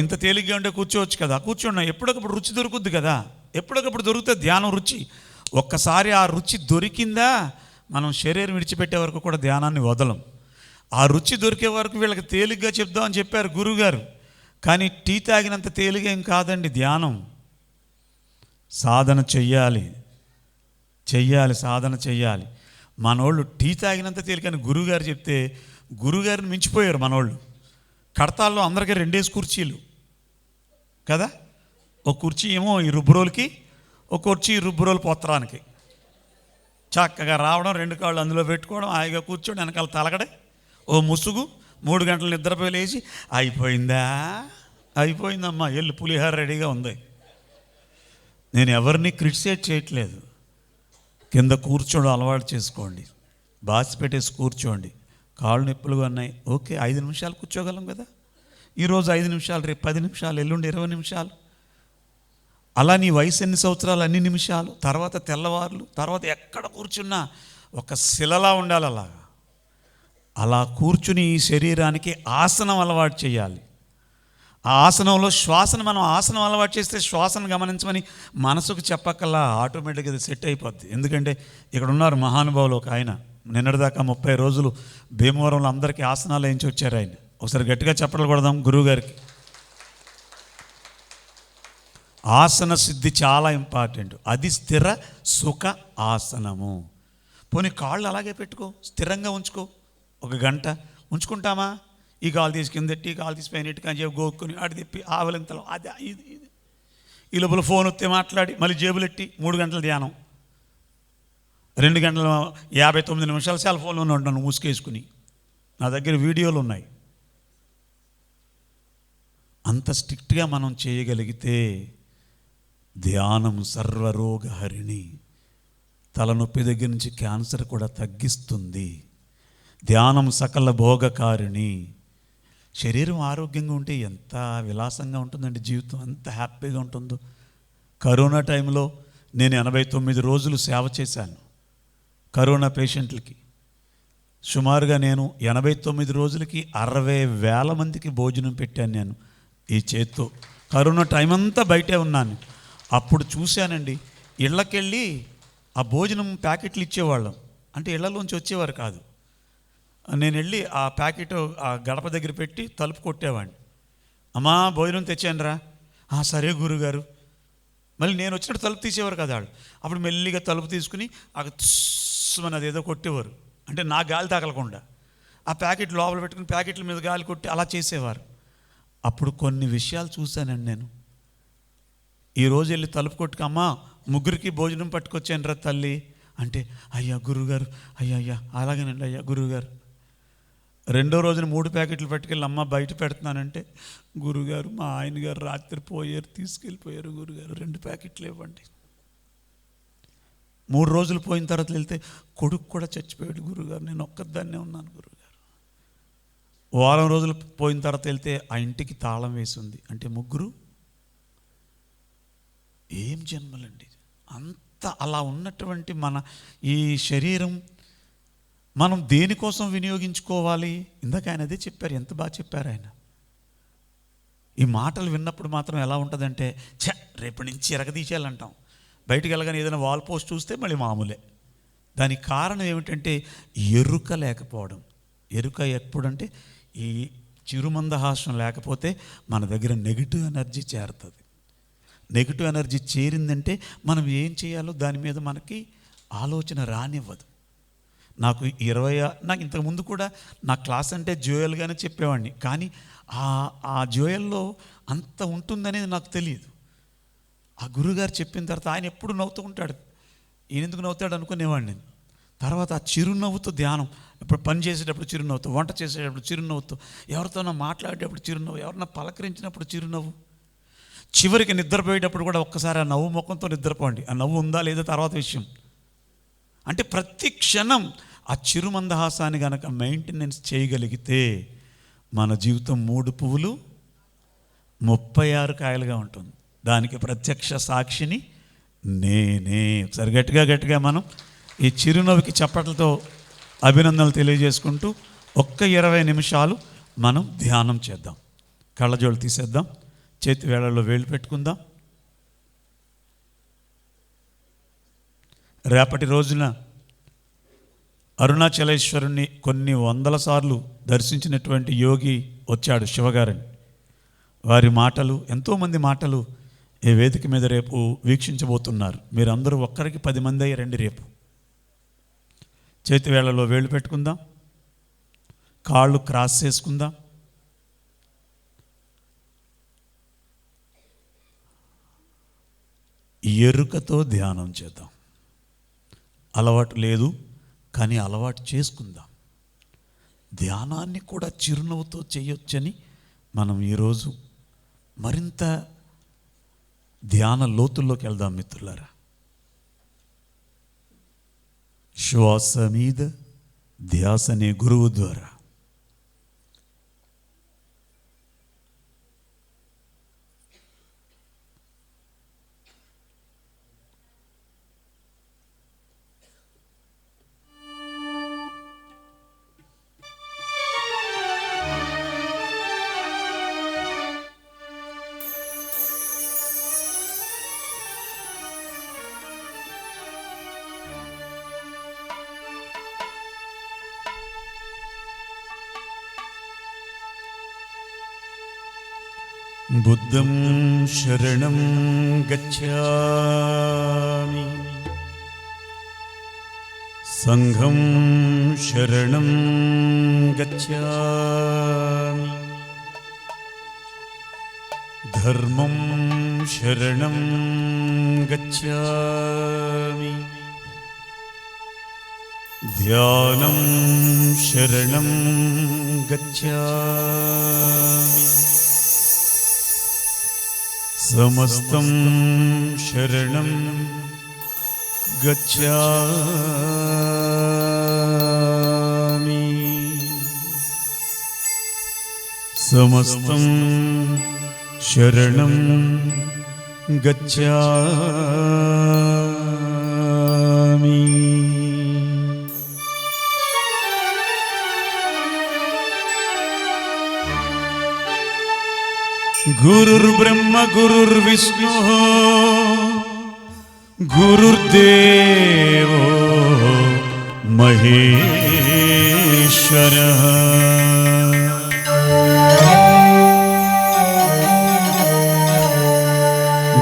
ఇంత తేలిగ్గా ఉంటే కూర్చోవచ్చు కదా. కూర్చున్నా, ఎప్పటికప్పుడు రుచి దొరుకుద్ది కదా. ఎప్పటికప్పుడు దొరుకుతుంది ధ్యానం రుచి. ఒక్కసారి ఆ రుచి దొరికిందా మనం శరీరం విడిచిపెట్టే వరకు కూడా ధ్యానాన్ని వదలం. ఆ రుచి దొరికే వరకు వీళ్ళకి తేలిగ్గా చెప్దామని చెప్పారు గురువుగారు. కానీ టీ తాగినంత తేలిగా ఏం కాదండి ధ్యానం. సాధన చెయ్యాలి, సాధన చెయ్యాలి. మనోళ్ళు టీ తాగినంత తేలికని గురువుగారు చెప్తే గురువుగారిని మించిపోయారు మనోళ్ళు. కడతాల్లో అందరికీ 2 కుర్చీలు కదా. ఒక కుర్చీ ఏమో ఈ రుబ్బురోలకి, ఒక కుర్చీ ఈ రుబ్బురోలు పొత్తరానికి. చక్కగా రావడం, 2 కాళ్ళు అందులో పెట్టుకోవడం, హాయిగా కూర్చోడం, వెనకాల తలగడే, ఓ ముసుగు, 3 గంటలు నిద్రపోయి లేచి అయిపోయిందమ్మా ఎల్లు పులిహార రెడీగా ఉంది. నేను ఎవరిని క్రిటిసైజ్ చేయట్లేదు. కింద కూర్చోడం అలవాటు చేసుకోండి, బాసి పెట్టేసి కూర్చోండి. కాళ్ళు నొప్పులుగా ఉన్నాయి, ఓకే 5 నిమిషాలు కూర్చోగలం కదా. ఈరోజు 5 నిమిషాలు, రేపు 10 నిమిషాలు, ఎల్లుండి 20 నిమిషాలు. అలా నీ వయసు ఎన్ని సంవత్సరాలు అన్ని నిమిషాలు. తర్వాత తెల్లవార్లు, తర్వాత ఎక్కడ కూర్చున్నా ఒక శిలలా ఉండాలి. అలా కూర్చుని ఈ శరీరానికి ఆసనం అలవాటు చేయాలి. ఆ ఆసనంలో శ్వాసను, మనం ఆసనం అలవాటు చేస్తే శ్వాసను గమనించమని మనసుకు చెప్పక్కల్లా ఆటోమేటిక్గా అది సెట్ అయిపోద్ది. ఎందుకంటే ఇక్కడ ఉన్నారు మహానుభావులు. ఒక ఆయన నిన్నటిదాకా 30 రోజులు భీమవరంలో అందరికీ ఆసనాలు వేయించి వచ్చారు ఆయన. ఒకసారి గట్టిగా చెప్పలు కొడదాం గురువుగారికి. ఆసన సిద్ధి చాలా ఇంపార్టెంట్. అది స్థిర సుఖ ఆసనము. పోనీ కాళ్ళు అలాగే పెట్టుకో, స్థిరంగా ఉంచుకో. 1 గంట ఉంచుకుంటామా? ఈ కాలు తీసి కిందెట్టి, కాలు తీసి పైన ఎట్టి, కానీ గోక్కుని ఆడి తిప్పి ఆవలింతలు అది ఇది. ఈ లోపల ఫోన్ వస్తే మాట్లాడి మళ్ళీ జేబులెట్టి 3 గంటల ధ్యానం. 2 గంటల 59 నిమిషాలు సెల్ ఫోన్లోనే ఉంటాను మూసుకేసుకుని. నా దగ్గర వీడియోలు ఉన్నాయి. అంత స్ట్రిక్ట్గా మనం చేయగలిగితే ధ్యానం సర్వరోగహరిణి, తలనొప్పి దగ్గర నుంచి క్యాన్సర్ కూడా తగ్గిస్తుంది. ధ్యానం సకల భోగకారిణి. శరీరం ఆరోగ్యంగా ఉంటే ఎంత విలాసంగా ఉంటుందండి జీవితం, ఎంత హ్యాపీగా ఉంటుందో. కరోనా టైంలో నేను 89 రోజులు సేవ చేశాను కరోనా పేషెంట్లకి. సుమారుగా నేను 89 రోజులకి 60,000 మందికి భోజనం పెట్టాను నేను ఈ చేత్తో. కరోనా టైం అంతా బయటే ఉన్నాను. అప్పుడు చూశానండి, ఇళ్ళకెళ్ళి ఆ భోజనం ప్యాకెట్లు ఇచ్చేవాళ్ళం. అంటే ఇళ్లలోంచి వచ్చేవారు కాదు. నేను వెళ్ళి ఆ ప్యాకెట్ ఆ గడప దగ్గర పెట్టి తలుపు కొట్టేవాడిని. అమ్మా భోజనం తెచ్చానురా. సరే గురుగారు. మళ్ళీ నేను వచ్చినట్టు తలుపు తీసేవారు కదా వాళ్ళు. అప్పుడు మెల్లిగా తలుపు తీసుకుని అక్కడ తుస్మని అదేదో కొట్టేవారు, అంటే నా గాలి తగలకుండా. ఆ ప్యాకెట్ లోపల పెట్టుకుని ప్యాకెట్ల మీద గాలి కొట్టి అలా చేసేవారు. అప్పుడు కొన్ని విషయాలు చూశానండి నేను. ఈరోజు వెళ్ళి తలుపు కొట్టుకు, అమ్మా 3కి భోజనం పట్టుకొచ్చాను రా తల్లి అంటే, అయ్యా గురుగారు, అయ్యా అలాగేనండి అయ్యా గురుగారు. రెండో రోజున 3 ప్యాకెట్లు పట్టుకెళ్ళి అమ్మ బయట పెడుతున్నానంటే, గురుగారు మా ఆయన గారు రాత్రి పోయారు, తీసుకెళ్ళిపోయారు గురుగారు, 2 ప్యాకెట్లు ఇవ్వండి. 3 రోజులు పోయిన తర్వాత వెళ్తే, కొడుకు కూడా చచ్చిపోయాడు గురుగారు, నేను ఒక్కదాన్నే ఉన్నాను గురుగారు. వారం రోజులు పోయిన తర్వాత వెళ్తే ఆ ఇంటికి తాళం వేసింది. అంటే 3. ఏం జన్మలండి. అంత అలా ఉన్నటువంటి మన ఈ శరీరం మనం దేనికోసం వినియోగించుకోవాలి? ఇందాక ఆయన అదే చెప్పారు, ఎంత బాగా చెప్పారు ఆయన. ఈ మాటలు విన్నప్పుడు మాత్రం ఎలా ఉంటుందంటే, రేపటి నుంచి ఎరగదీసేయాలంటాం. బయటికి వెళ్ళగానే ఏదైనా వాల్ పోస్ట్ చూస్తే మళ్ళీ మామూలే. దానికి కారణం ఏమిటంటే ఎరుక లేకపోవడం. ఎరుక ఎప్పుడంటే ఈ చిరుమందహాసం లేకపోతే మన దగ్గర నెగిటివ్ ఎనర్జీ చేరుతుంది. నెగిటివ్ ఎనర్జీ చేరిందంటే మనం ఏం చేయాలో దాని మీద మనకి ఆలోచన రానివ్వదు. నాకు నాకు ఇంతకుముందు కూడా నా క్లాస్ అంటే జోయల్గానే చెప్పేవాడిని, కానీ ఆ జోయల్లో అంత ఉంటుందనేది నాకు తెలియదు. ఆ గురుగారు చెప్పిన తర్వాత ఆయన ఎప్పుడు నవ్వుతూ ఉంటాడు, ఈయన ఎందుకు నవ్వుతాడు అనుకునేవాడిని నేను. తర్వాత ఆ చిరునవ్వుతో ధ్యానం, ఇప్పుడు పని చేసేటప్పుడు చిరునవ్వుతూ, వంట చేసేటప్పుడు చిరునవ్వుతూ, ఎవరితోనో మాట్లాడేటప్పుడు చిరునవ్వు, ఎవరన్నా పలకరించినప్పుడు చిరునవ్వు, చివరికి నిద్రపోయేటప్పుడు కూడా ఒక్కసారి ఆ నవ్వు ముఖంతో నిద్రపోండి. ఆ నవ్వు ఉందా లేదా తర్వాత విషయం. అంటే ప్రతి క్షణం ఆ చిరుమందహాసాన్ని కనుక మెయింటెనెన్స్ చేయగలిగితే మన జీవితం 3 పువ్వులు 36 కాయలుగా ఉంటుంది. దానికి ప్రత్యక్ష సాక్షిని నేనే. ఒకసారి గట్టిగా మనం ఈ చిరునవ్వుకి చప్పట్లతో అభినందనలు తెలియజేసుకుంటూ ఒక్క 20 నిమిషాలు మనం ధ్యానం చేద్దాం. కళ్ళజోళ్ళు తీసేద్దాం, చేతి వేళల్లో వేళ్ళు పెట్టుకుందాం. రేపటి రోజున అరుణాచలేశ్వరుణ్ణి కొన్ని 100 సార్లు దర్శించినటువంటి యోగి వచ్చాడు, శివగారని. వారి మాటలు, ఎంతోమంది మాటలు ఈ వేదిక మీద రేపు వీక్షించబోతున్నారు. మీరందరూ ఒక్కరికి 10 మంది అయ్యి రండి. రేపు చేతి వేళలో వేళ్ళు పెట్టుకుందాం, కాళ్ళు క్రాస్ చేసుకుందాం. ఎరుకతో ధ్యానం చేద్దాం. అలవాటు లేదు కానీ అలవాటు చేసుకుందాం. ధ్యానాన్ని కూడా చిరునవ్వుతో చేయొచ్చని మనం ఈరోజు మరింత ధ్యాన లోతుల్లోకి వెళ్దాం మిత్రులారా. శ్వాస మీద ధ్యాసనే గురువు ద్వారా. బుద్ధం శరణం గచ్ఛామి, సంఘం శరణం గచ్ఛామి, ధర్మం శరణం గచ్ఛామి, ధ్యానం శరణం గచ్ఛామి, సమస్తం శరణం గచ్ఛామి, సమస్తం శరణం గచ్ఛామి. గురుర్బ్రహ్మ గురుర్విష్ణుః గురుర్దేవో మహేశ్వరః.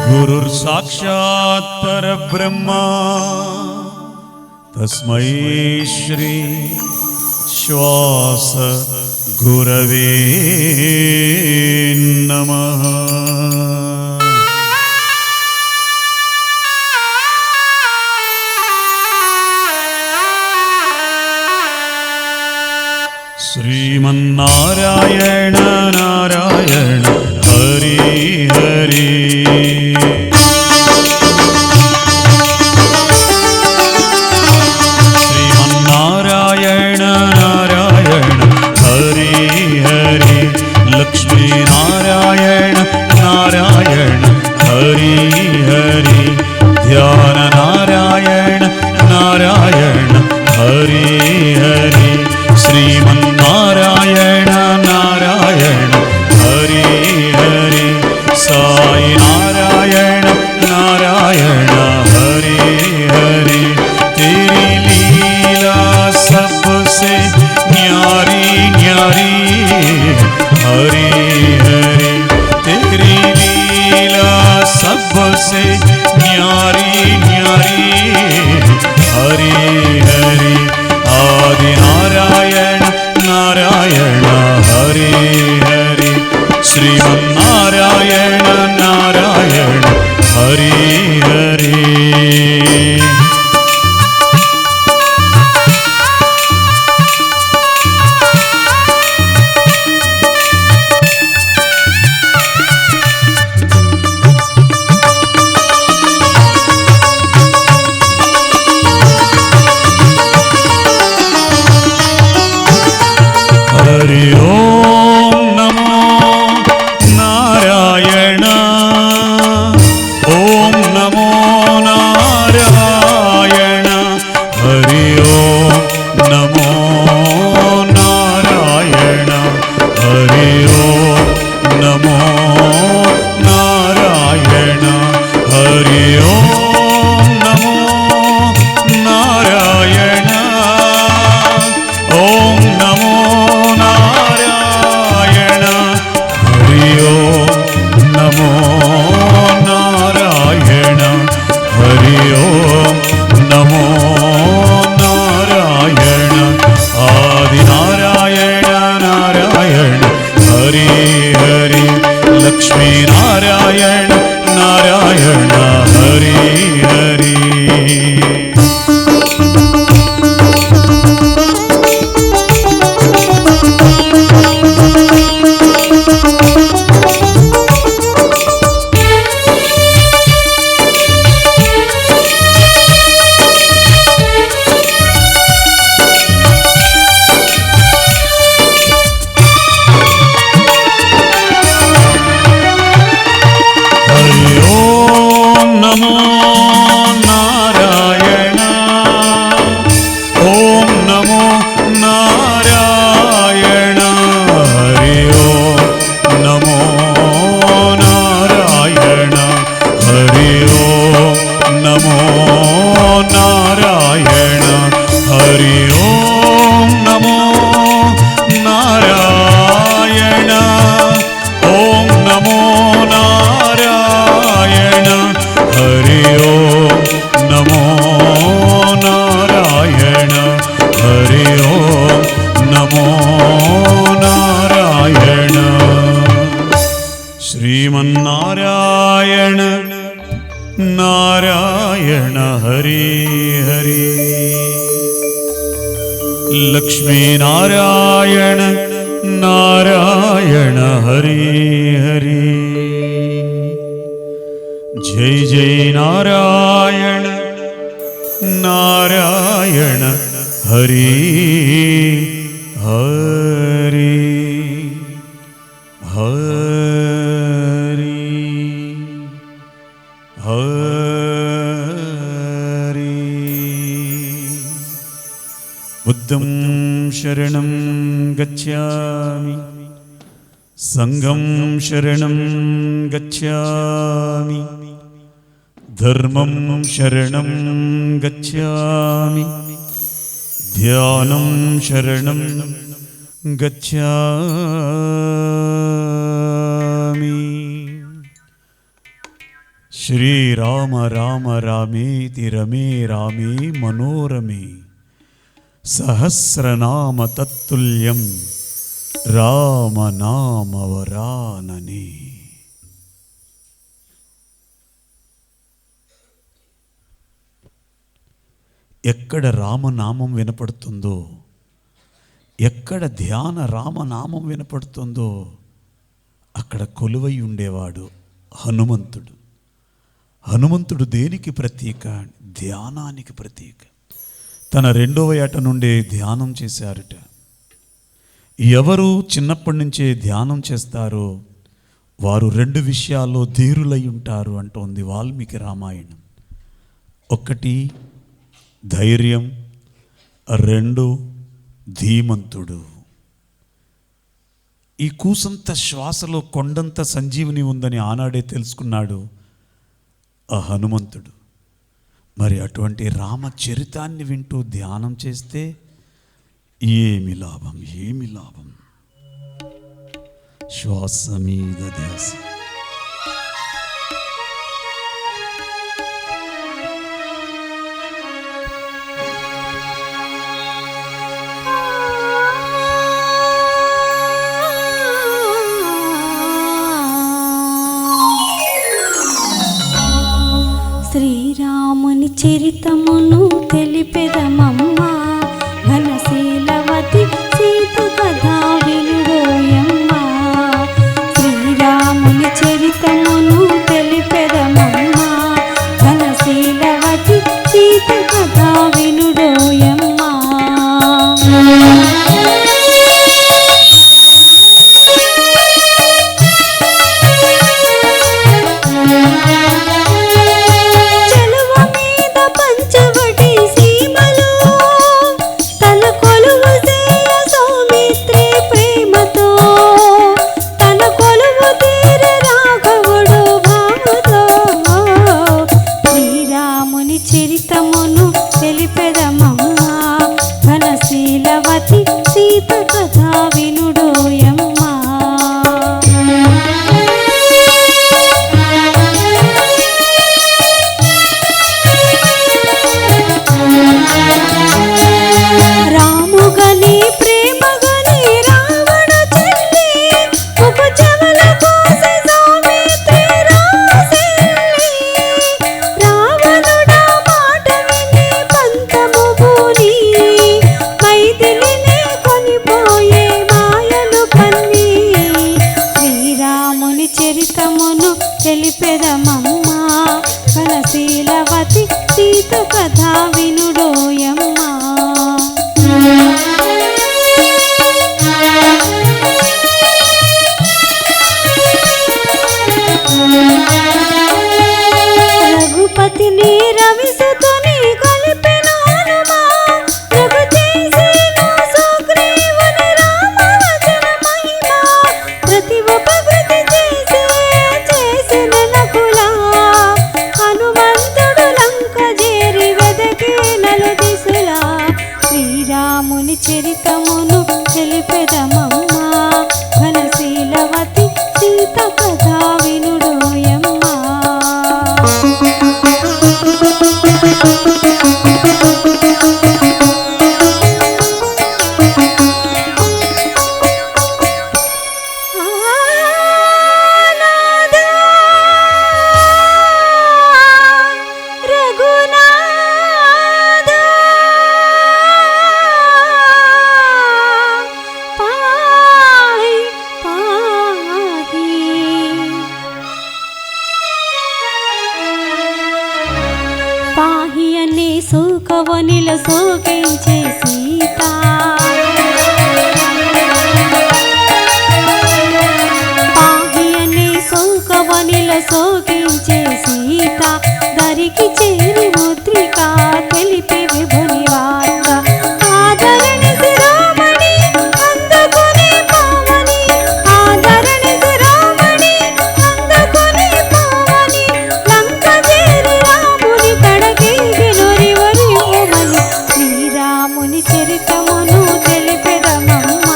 గురుర్ సాక్షాత్ పరబ్రహ్మ తస్మై శ్రీ శ్వాస గురవే నమః. శ్రీమన్నారాయణ నారాయణ హరి హరి, శ్రీమన్నారాయణ నారాయణ హరి హరి, లక్ష్మీనారాయణ నారాయణ హరి హరి, ధ్యాన నారాయణ నారాయణ హరి హరి, శ్రీమన్నారాయణ నారాయణ హరి హరి, సాయి నారాయణ నారాయణ హరి హరి, तेरी लीला सबसे न्यारी न्यारी हरि हरि, तेरी लीला सबसे न्यारी न्यारी हरि हरि, आदि नारायण नारायण हरि हरि, श्रीमन्नारायण नारायण हरि हरि. हरि ओम नमो नारायण, ओम नमो नारायण, हरि ओम नमो नारायण, हरि ओम नमो नारायण, हरि ओम नमो नारायण, ओम नमो नारायण, हरि ओम नमो नारायण, हरि ओम नमो नारायण, आदि नारायण नारायण हरि हरि, लक्ष्मी नारायण नारायण हरि हरि. श्रीमन्नारायण नारायण हरि हरि। లక్ష్మీనారాయణ నారాయణ హరి హరి జై జై నారాయణ నారాయణ హరి హరి హరి హరి. బుద్ధం శరణం గచ్ఛామి, సంఘం శరణం గచ్ఛామి, ధర్మం శరణం గచ్ఛామి, ధ్యానం శరణం గచ్ఛామి. శ్రీరామ రామ రామేతి రమే రామే మనోరమే సహస్రనామ తత్తుల్యం రామనామవరాననే. ఎక్కడ రామనామం వినపడుతుందో, ఎక్కడ ధ్యాన రామనామం వినపడుతుందో అక్కడ కొలువై ఉండేవాడు హనుమంతుడు. హనుమంతుడు దేనికి ప్రతీక? ధ్యానానికి ప్రతీక. తన 2వ ఏట నుండే ధ్యానం చేశారట. ఎవరు చిన్నప్పటి నుంచే ధ్యానం చేస్తారో వారు 2 విషయాల్లో ధీరులై ఉంటారు అంటోంది వాల్మీకి రామాయణం. 1 ధైర్యం, 2 ధీమంతుడు. ఈ కూసంత శ్వాసలో కొండంత సంజీవిని ఉందని ఆనాడే తెలుసుకున్నాడు ఆ హనుమంతుడు. మరి అటువంటి రామచరితాన్ని వింటూ ధ్యానం చేస్తే ఏమి లాభం, ఏమి లాభం? శ్వాస మీద ధ్యాస. శ్రీరాముని చరితమును తెలిపెదమమ్మా, ఘనశీలవతి సీత కథా వినుడోయమ్మా. శ్రీరాముని చరితమును తెలిపెదమమ్మా, ఘనశీలవతి సీత కథా వినుడోయమ్మా. చరితమును తెలిపెదమమ్మా, ఘనశీలవతి సీత కథా వినుడోయమ్మా. రాముగని ప్రేమగని రావణ చెల్లి, ఉపచవల కోసి సౌమిత్రి రాసెల్లి. రావణుడా మాట విని పంతము భూని, మైథిలిని కొనిపోయే మాయలు పన్ని. శ్రీరాముని చరితమును తెలిపెదమమ్మా, ఘనశీలవతి సీత కథా వినుడోయమ్మా. రఘుపతిని రవిసుతుని కొలిపెను హనుమా, రఘు చేసెను సుగ్రీవుని రామవచన మహిమా. ప్రతి ఉపకృతి చేసిన నకులా, హనుమంతుడు లంక చేరి వెదకి నలుదిశలా. శ్రీరాముని చరితమును తెలిపెదమమ్మా, ఘనశీలవతి సీత కథా వినుడోయమ్మా. వనిల సోకించే సీత. పాహి అనే సౌకవనిల సోకించే సీత. దరికి చేరి ముద్రిక తెలిపి విభుని వార్త. ఆదరణి శిరోమణి అందుకుని పావని. ఆదరణి శిరోమణి అందుకుని పావని. లంక చేరి రాముని కడకేగి నొరివరివుమని. శ్రీరాముని చరితమును తెలిపెదమమ్మ.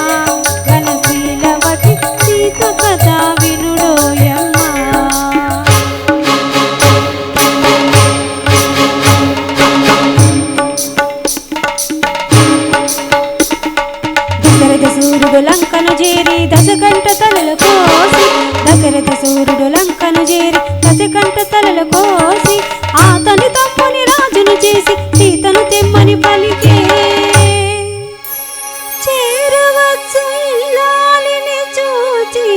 ఘనశీలవతి సీత కథ వినుడోయమ్మ. దశరథ సూర్యుడు లంకను చేరి దశకంఠ తలలు కోసి. దశరథ సూర్యుడు లంకను చేరి దశకంఠ తలలు కోసి. అతని తమ్ముని రాజును చేసి సీతను తెమ్మని పలికే. చేరవచ్చు ఇల్లాలిని చూచి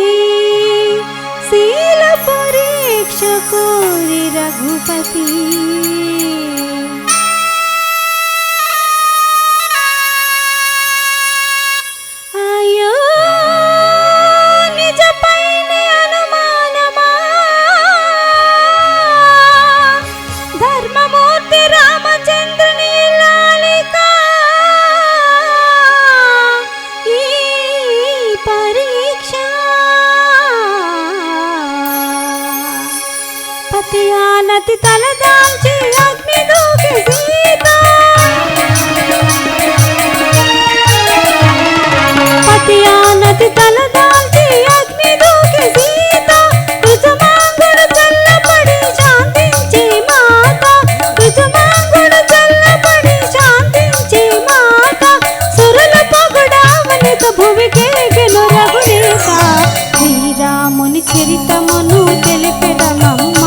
శీల పరీక్ష కోరి రఘుపతి. అయ్యో నిజపైనే అనుమానమా. ధర్మమూర్తి రామచంద్రుని లాలిక. ఈ పరీక్ష పతియానతి తలదాల్చి అగ్ని దూకి సీత. పతియానతి తలదాల్చి అగ్ని దూకి సీత. రుజుమాంగుడు చల్లబడి శాంతించి మాత. రుజుమాంగుడు చల్లబడి శాంతించి మాత. సురుల పొగుడావనిత భువికేగెను రఘునేత. శ్రీరాముని చరితమును తెలిపెదమమ్మ.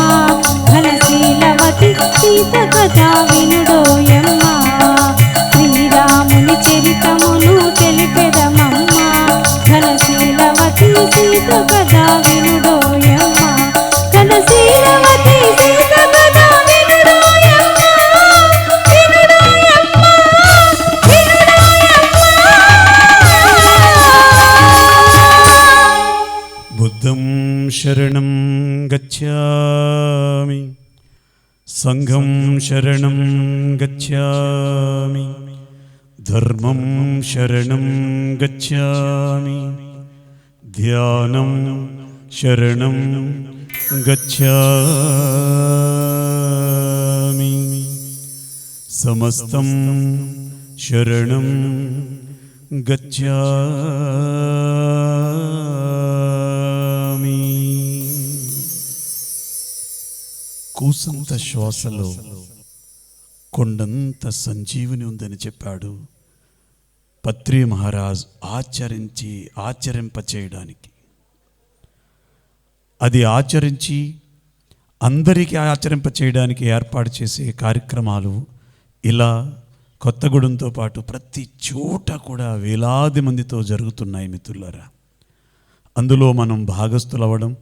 ఘనశీలవతి సీత కథ వినుడోయమ్మ. శ్రీరాముని చరితమును తెలిపెదమమ్మ. ఘనశీలవతి సీత కథ వినుడోయమ్మ. ఘనశీలవతి సీత కథ వినుడోయమ్మ. వినుడోయమ్మ. వినుడోయమ్మ. బుద్ధం శరణం గచ్ఛామి. సంఘం శరణం గచ్ఛామి. ధర్మం శరణం గచ్ఛామి. ధ్యానం శరణం గచ్ఛామి. సమస్తం శరణం గచ్ఛామి. కూసంత శ్వాసలో కొండంత సంజీవిని ఉందని చెప్పాడు పత్రి మహారాజ్. ఆచరింపచేయడానికి, అది ఆచరించి అందరికీ ఆచరింపచేయడానికి ఏర్పాటు చేసే కార్యక్రమాలు ఇలా కొత్తగూడెంతో పాటు ప్రతి చోట కూడా వేలాది మందితో జరుగుతున్నాయి మిత్రులారా. అందులో మనం భాగస్థులవ్వడం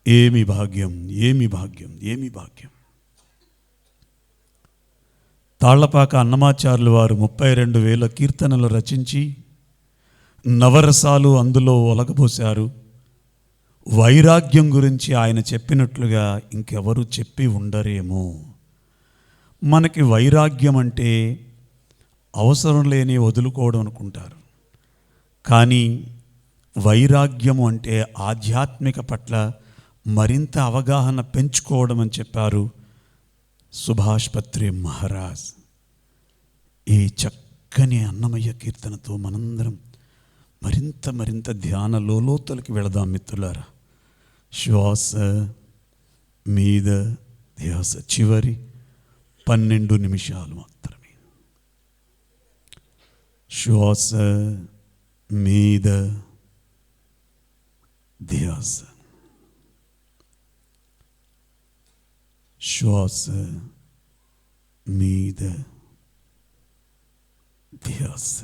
ఏమి భాగ్యం, ఏమి భాగ్యం, ఏమి భాగ్యం. తాళ్లపాక అన్నమాచార్యులు వారు 32,000 కీర్తనలు రచించి నవరసాలు అందులో ఒలగబోశారు. వైరాగ్యం గురించి ఆయన చెప్పినట్లుగా ఇంకెవరు చెప్పి ఉండరేమో. మనకి వైరాగ్యం అంటే అవసరం లేని వదులుకోవడం అనుకుంటారు, కానీ వైరాగ్యము అంటే ఆధ్యాత్మిక పట్ల మరింత అవగాహన పెంచుకోవడం అని చెప్పారు సుభాష్ పత్రి మహారాజ్. ఈ చక్కని అన్నమయ్య కీర్తనతో మనందరం మరింత ధ్యాన లోతులకి వెళదాం మిత్రులారా. శ్వాస మీద ధ్యాస. చివరి 12 నిమిషాలు మాత్రమే. శ్వాస మీద ధ్యాస. శ్వాస మీద ధ్యాస.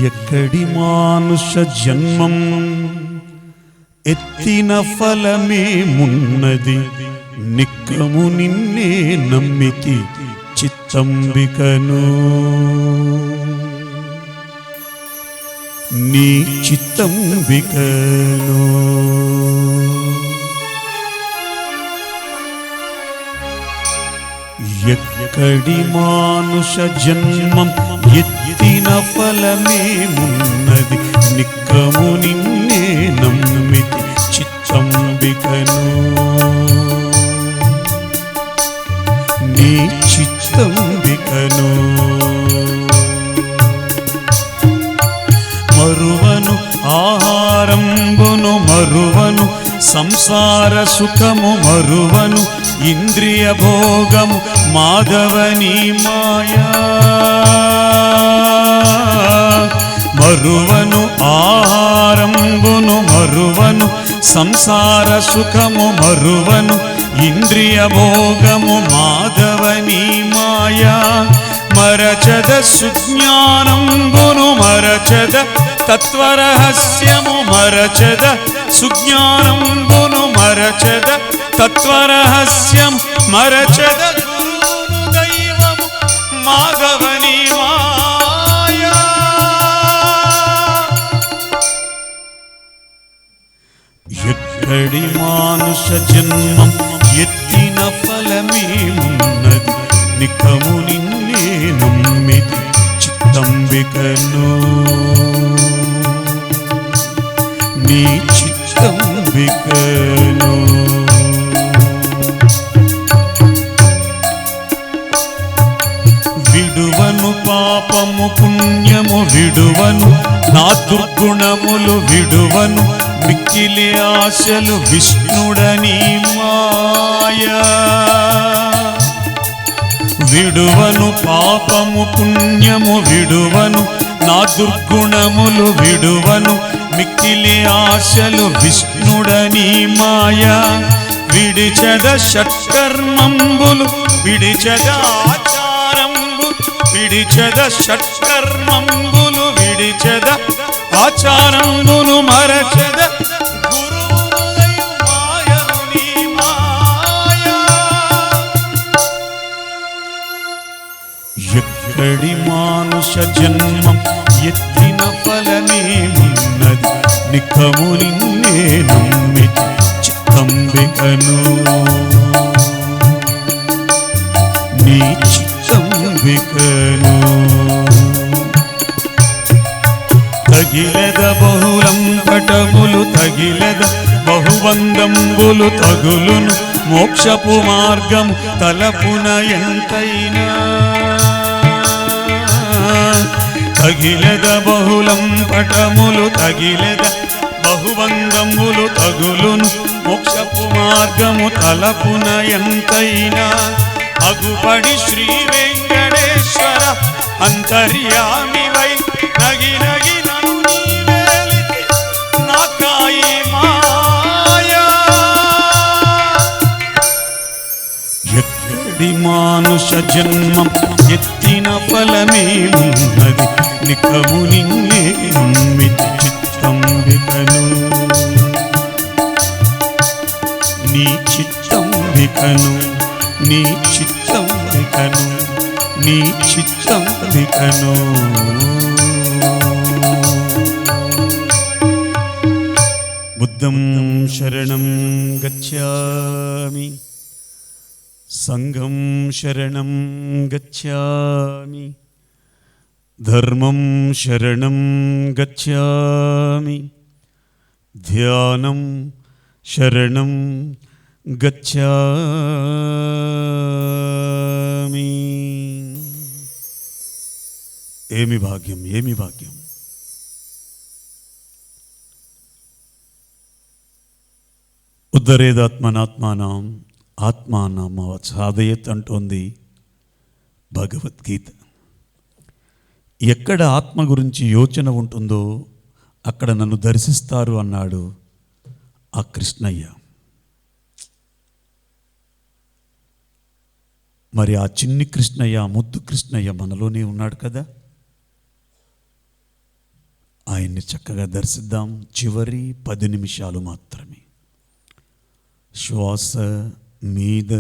ఎక్కడి మానుష జన్మం ఎత్తిన ఫలమేమున్నది, నిక్కము నిన్నే నమ్మితి చిత్తంబికను. నీ చిత్తంబికను. ఎక్కడి మానుష జన్మం ఎత్తిన ఫలమేమున్నది, నిక్కము నిన్నే నమ్మితి చిత్తంబికను. నీ చిత్తంబికను. మరువను ఆహారంబును మరువను, సంసార సుఖము మరువను, ఇంద్రియ భోగము మాధవని మాయా. మరువను ఆహారంబును మరువను, సంసార సుఖము మరువను, ఇంద్రియ భోగము మాధవని మాయా. మరచద సుజ్ఞానంబును మరచద తత్వరహస్యము మరచద, సుజ్ఞానంబును మరచద తత్వరహస్యం మరచద, గురువును దైవము మాధవని మాయా. ఎక్కడి మానుష జన్మం ఎత్తిన ఫలమేమున్నది, నిక్కము నిన్నే నమ్మితి చిత్తంబికను. నీ చిత్తంబికను. విడువను పాపము పుణ్యము విడువను, నా దుర్గుణములు విడువను, మిక్కిలి ఆశలు విష్ణుడని మాయా. విడువను పాపము పుణ్యము విడువను, నా దుర్గుణములు విడువను, మిక్కిలి ఆశలు విష్ణుడని మాయా. విడిచద షట్కర్మంబులు విడిచద ఆచారంబు, విడిచద షట్కర్మంబులు విడిచద ఆచారంబులు మరచద, గురువును మాయని మాయా. ఎక్కడి మానుష జన్మం ఎత్తిన ఫలమేమున్నది, నిక్కము నిన్నే నమ్మితి చిత్తంబికను. నీ చిత్తంబికను. తగిలెద బహుళం పటములు తగిలెద బహుబంధంబులు తగులును, మోక్షపు మార్గము తలపున ఎంతైనా. తగిలెద బహుళం పటములు తగిలెద బహుబంధములు తగులును, మోక్షపు మార్గము తలపున ఎంతైనా. అగుపడి శ్రీ వెంకటేశ్వర అంతర్యామి వై నగి నగి నను నీవేలితి నాకాయి మాయా. ఎక్కడి మానుష జన్మం ఎత్తిన ఫలమేమున్నది, నిక్కము నిన్నే నమ్మితి చిత్తంబికను. నీ చిత్తంబికను. నీ చిత్తంబికను. నీ చిత్తంబికను. బుద్ధం శరణం గచ్ఛామి, సంఘం శరణం గచ్ఛామి, ధర్మం శరణం గచ్ఛామి, ధ్యానం శరణం గచ్ఛామి. ఏమి భాగ్యం, ఏమి భాగ్యం. ఉద్ధరేదాత్మనాత్మానం ఆత్మానామ సాధయత్ అంటోంది భగవద్గీత. ఎక్కడ ఆత్మ గురించి యోచన ఉంటుందో అక్కడ నన్ను దర్శిస్తారు అన్నాడు ఆ కృష్ణయ్య. మరి ఆ చిన్ని కృష్ణయ్య, ముద్దు కృష్ణయ్య మనలోనే ఉన్నాడు కదా. ఆయన్ని చక్కగా దర్శిద్దాం. చివరి 10 నిమిషాలు మాత్రమే. శ్వాస మీద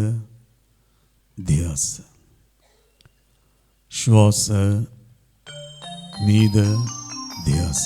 ధ్యాస, శ్వాస మీద ధ్యాస.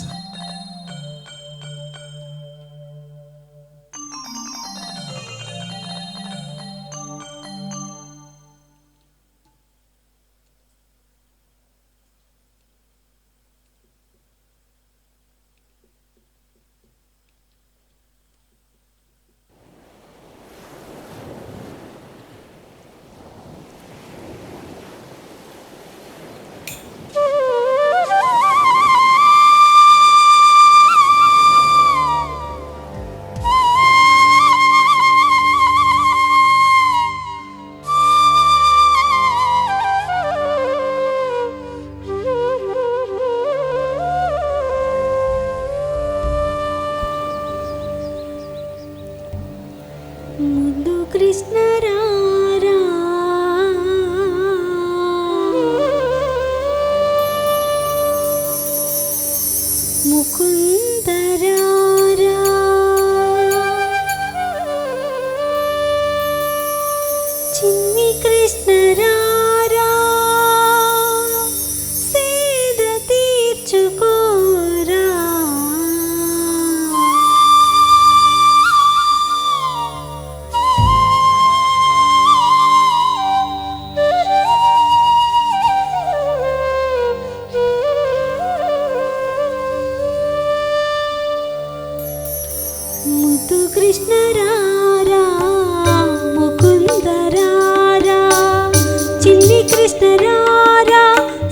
ముద్దు కృష్ణ రారా, ముకుంద రారా, చిన్ని కృష్ణ రారా, సేద తీర్చుకోరా. ముద్దు కృష్ణ రారా, ముకుంద రారా, చిన్ని కృష్ణ రారా,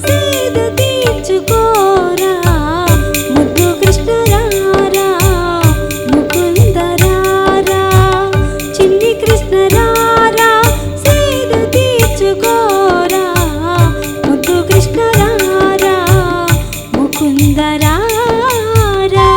సేద తీర్చుకోరా. ముద్దు కృష్ణ రారా, ముకుంద రారా, చిన్ని కృష్ణ రారా, సేద తీర్చుకోరా. ముద్దు కృష్ణ రారా, ముకుంద రారా.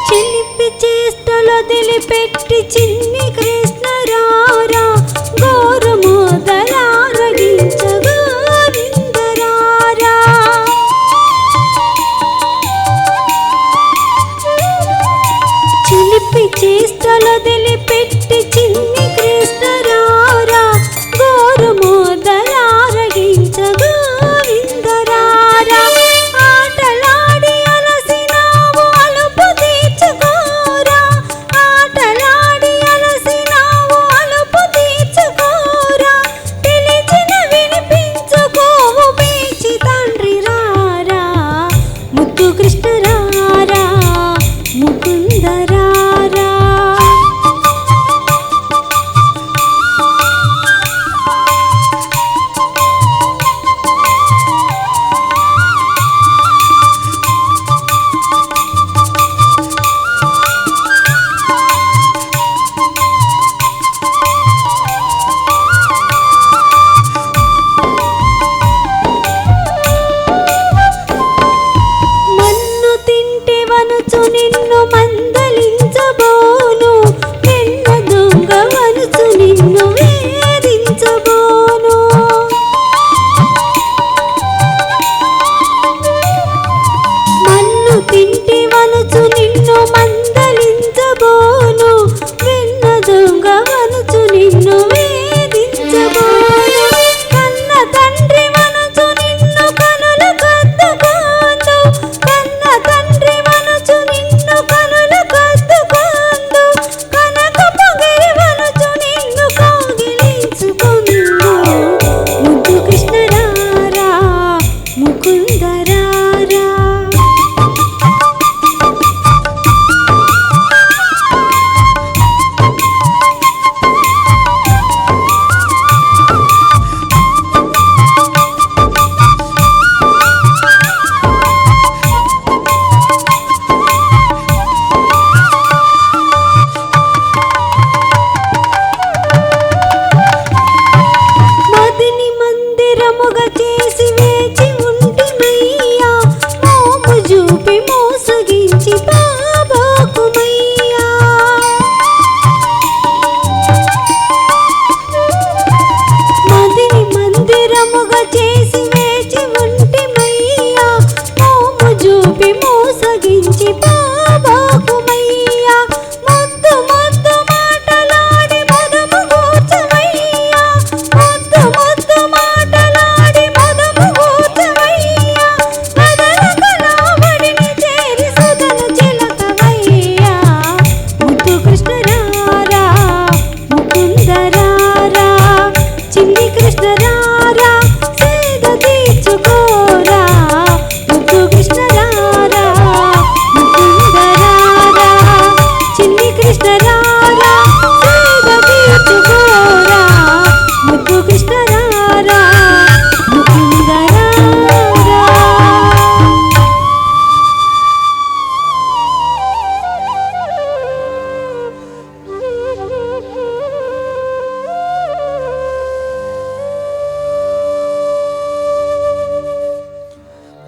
చిలిపి చేష్టలు వదిలిపెట్టి చిన్ని కృష్ణ రారా, గోరు మొదలారగించ గోవింద రారా. చిలిపి చేష్టలు వదిలిపెట్టి చిన్ని కృష్ణ రారా, గోరు మొదలారగించ గోవింద రారా. ఆటలాడి అలసినావు అలుపు తీర్చుకోరా, ఆటలాడి అలసిన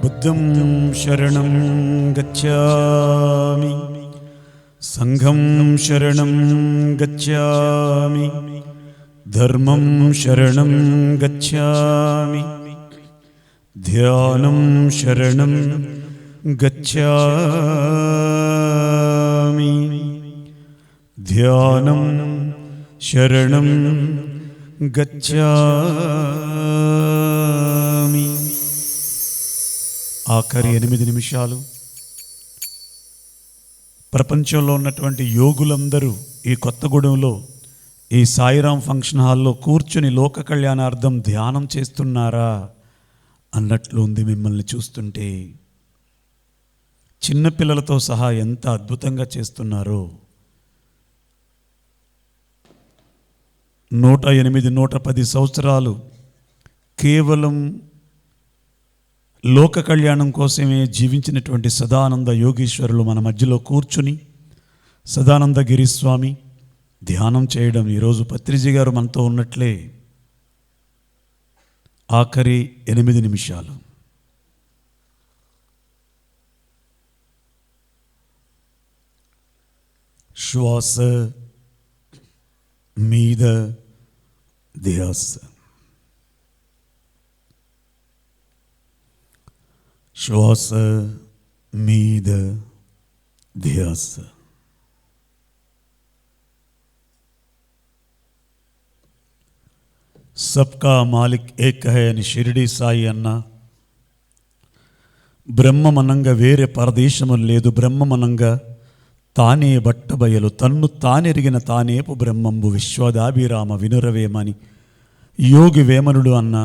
బుద్ధం శరణం గచ్ఛామి, సంఘం శరణం గచ్ఛామి, ధర్మం శరణం గచ్ఛామి, ధ్యానం శరణం గచ్ఛామి, ధ్యానం శరణం గచ్ఛామి. ఆఖరి 8 నిమిషాలు ప్రపంచంలో ఉన్నటువంటి యోగులందరూ ఈ కొత్తగూడెంలో ఈ సాయిరాం ఫంక్షన్ హాల్లో కూర్చుని లోక కళ్యాణార్థం ధ్యానం చేస్తున్నారా అన్నట్లు ఉంది మిమ్మల్ని చూస్తుంటే. చిన్నపిల్లలతో సహా ఎంత అద్భుతంగా చేస్తున్నారో. 108, 110 సంవత్సరాలు కేవలం లోక కళ్యాణం కోసమే జీవించినటువంటి సదానంద యోగీశ్వరులు మన మధ్యలో కూర్చుని సదానంద గిరిస్వామి ధ్యానం చేయడం. ఈరోజు పత్రిజీ గారు మనతో ఉన్నట్లే. ఆఖరి 8 నిమిషాలు. శ్వాస మీద ధ్యాస, శ్వాస మీద ధ్యాస. సబ్కా మాలిక్ ఏక్ హై అని షిరిడి సాయి అన్న. బ్రహ్మమనంగా వేరే పరదేశము లేదు, బ్రహ్మమనంగా తానే బట్టబయలు, తన్ను తానెరిగిన తానేపు బ్రహ్మంబు విశ్వదాభిరామ వినురవేమని యోగి వేమనుడు అన్న.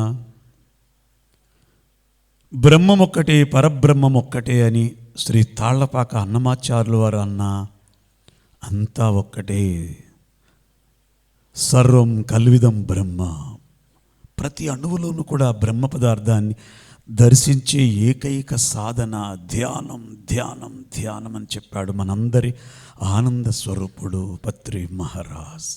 బ్రహ్మమొక్కటే పరబ్రహ్మమొక్కటే అని శ్రీ తాళ్లపాక అన్నమాచార్యులు వారు అన్న. అంతా ఒక్కటే, సర్వం కల్విదం బ్రహ్మ. ప్రతి అణువులోనూ కూడా బ్రహ్మ పదార్థాన్ని దర్శించే ఏకైక సాధన ధ్యానం, ధ్యానం, ధ్యానం అని చెప్పాడు మనందరి ఆనంద స్వరూపుడు పత్రి మహారాజ్.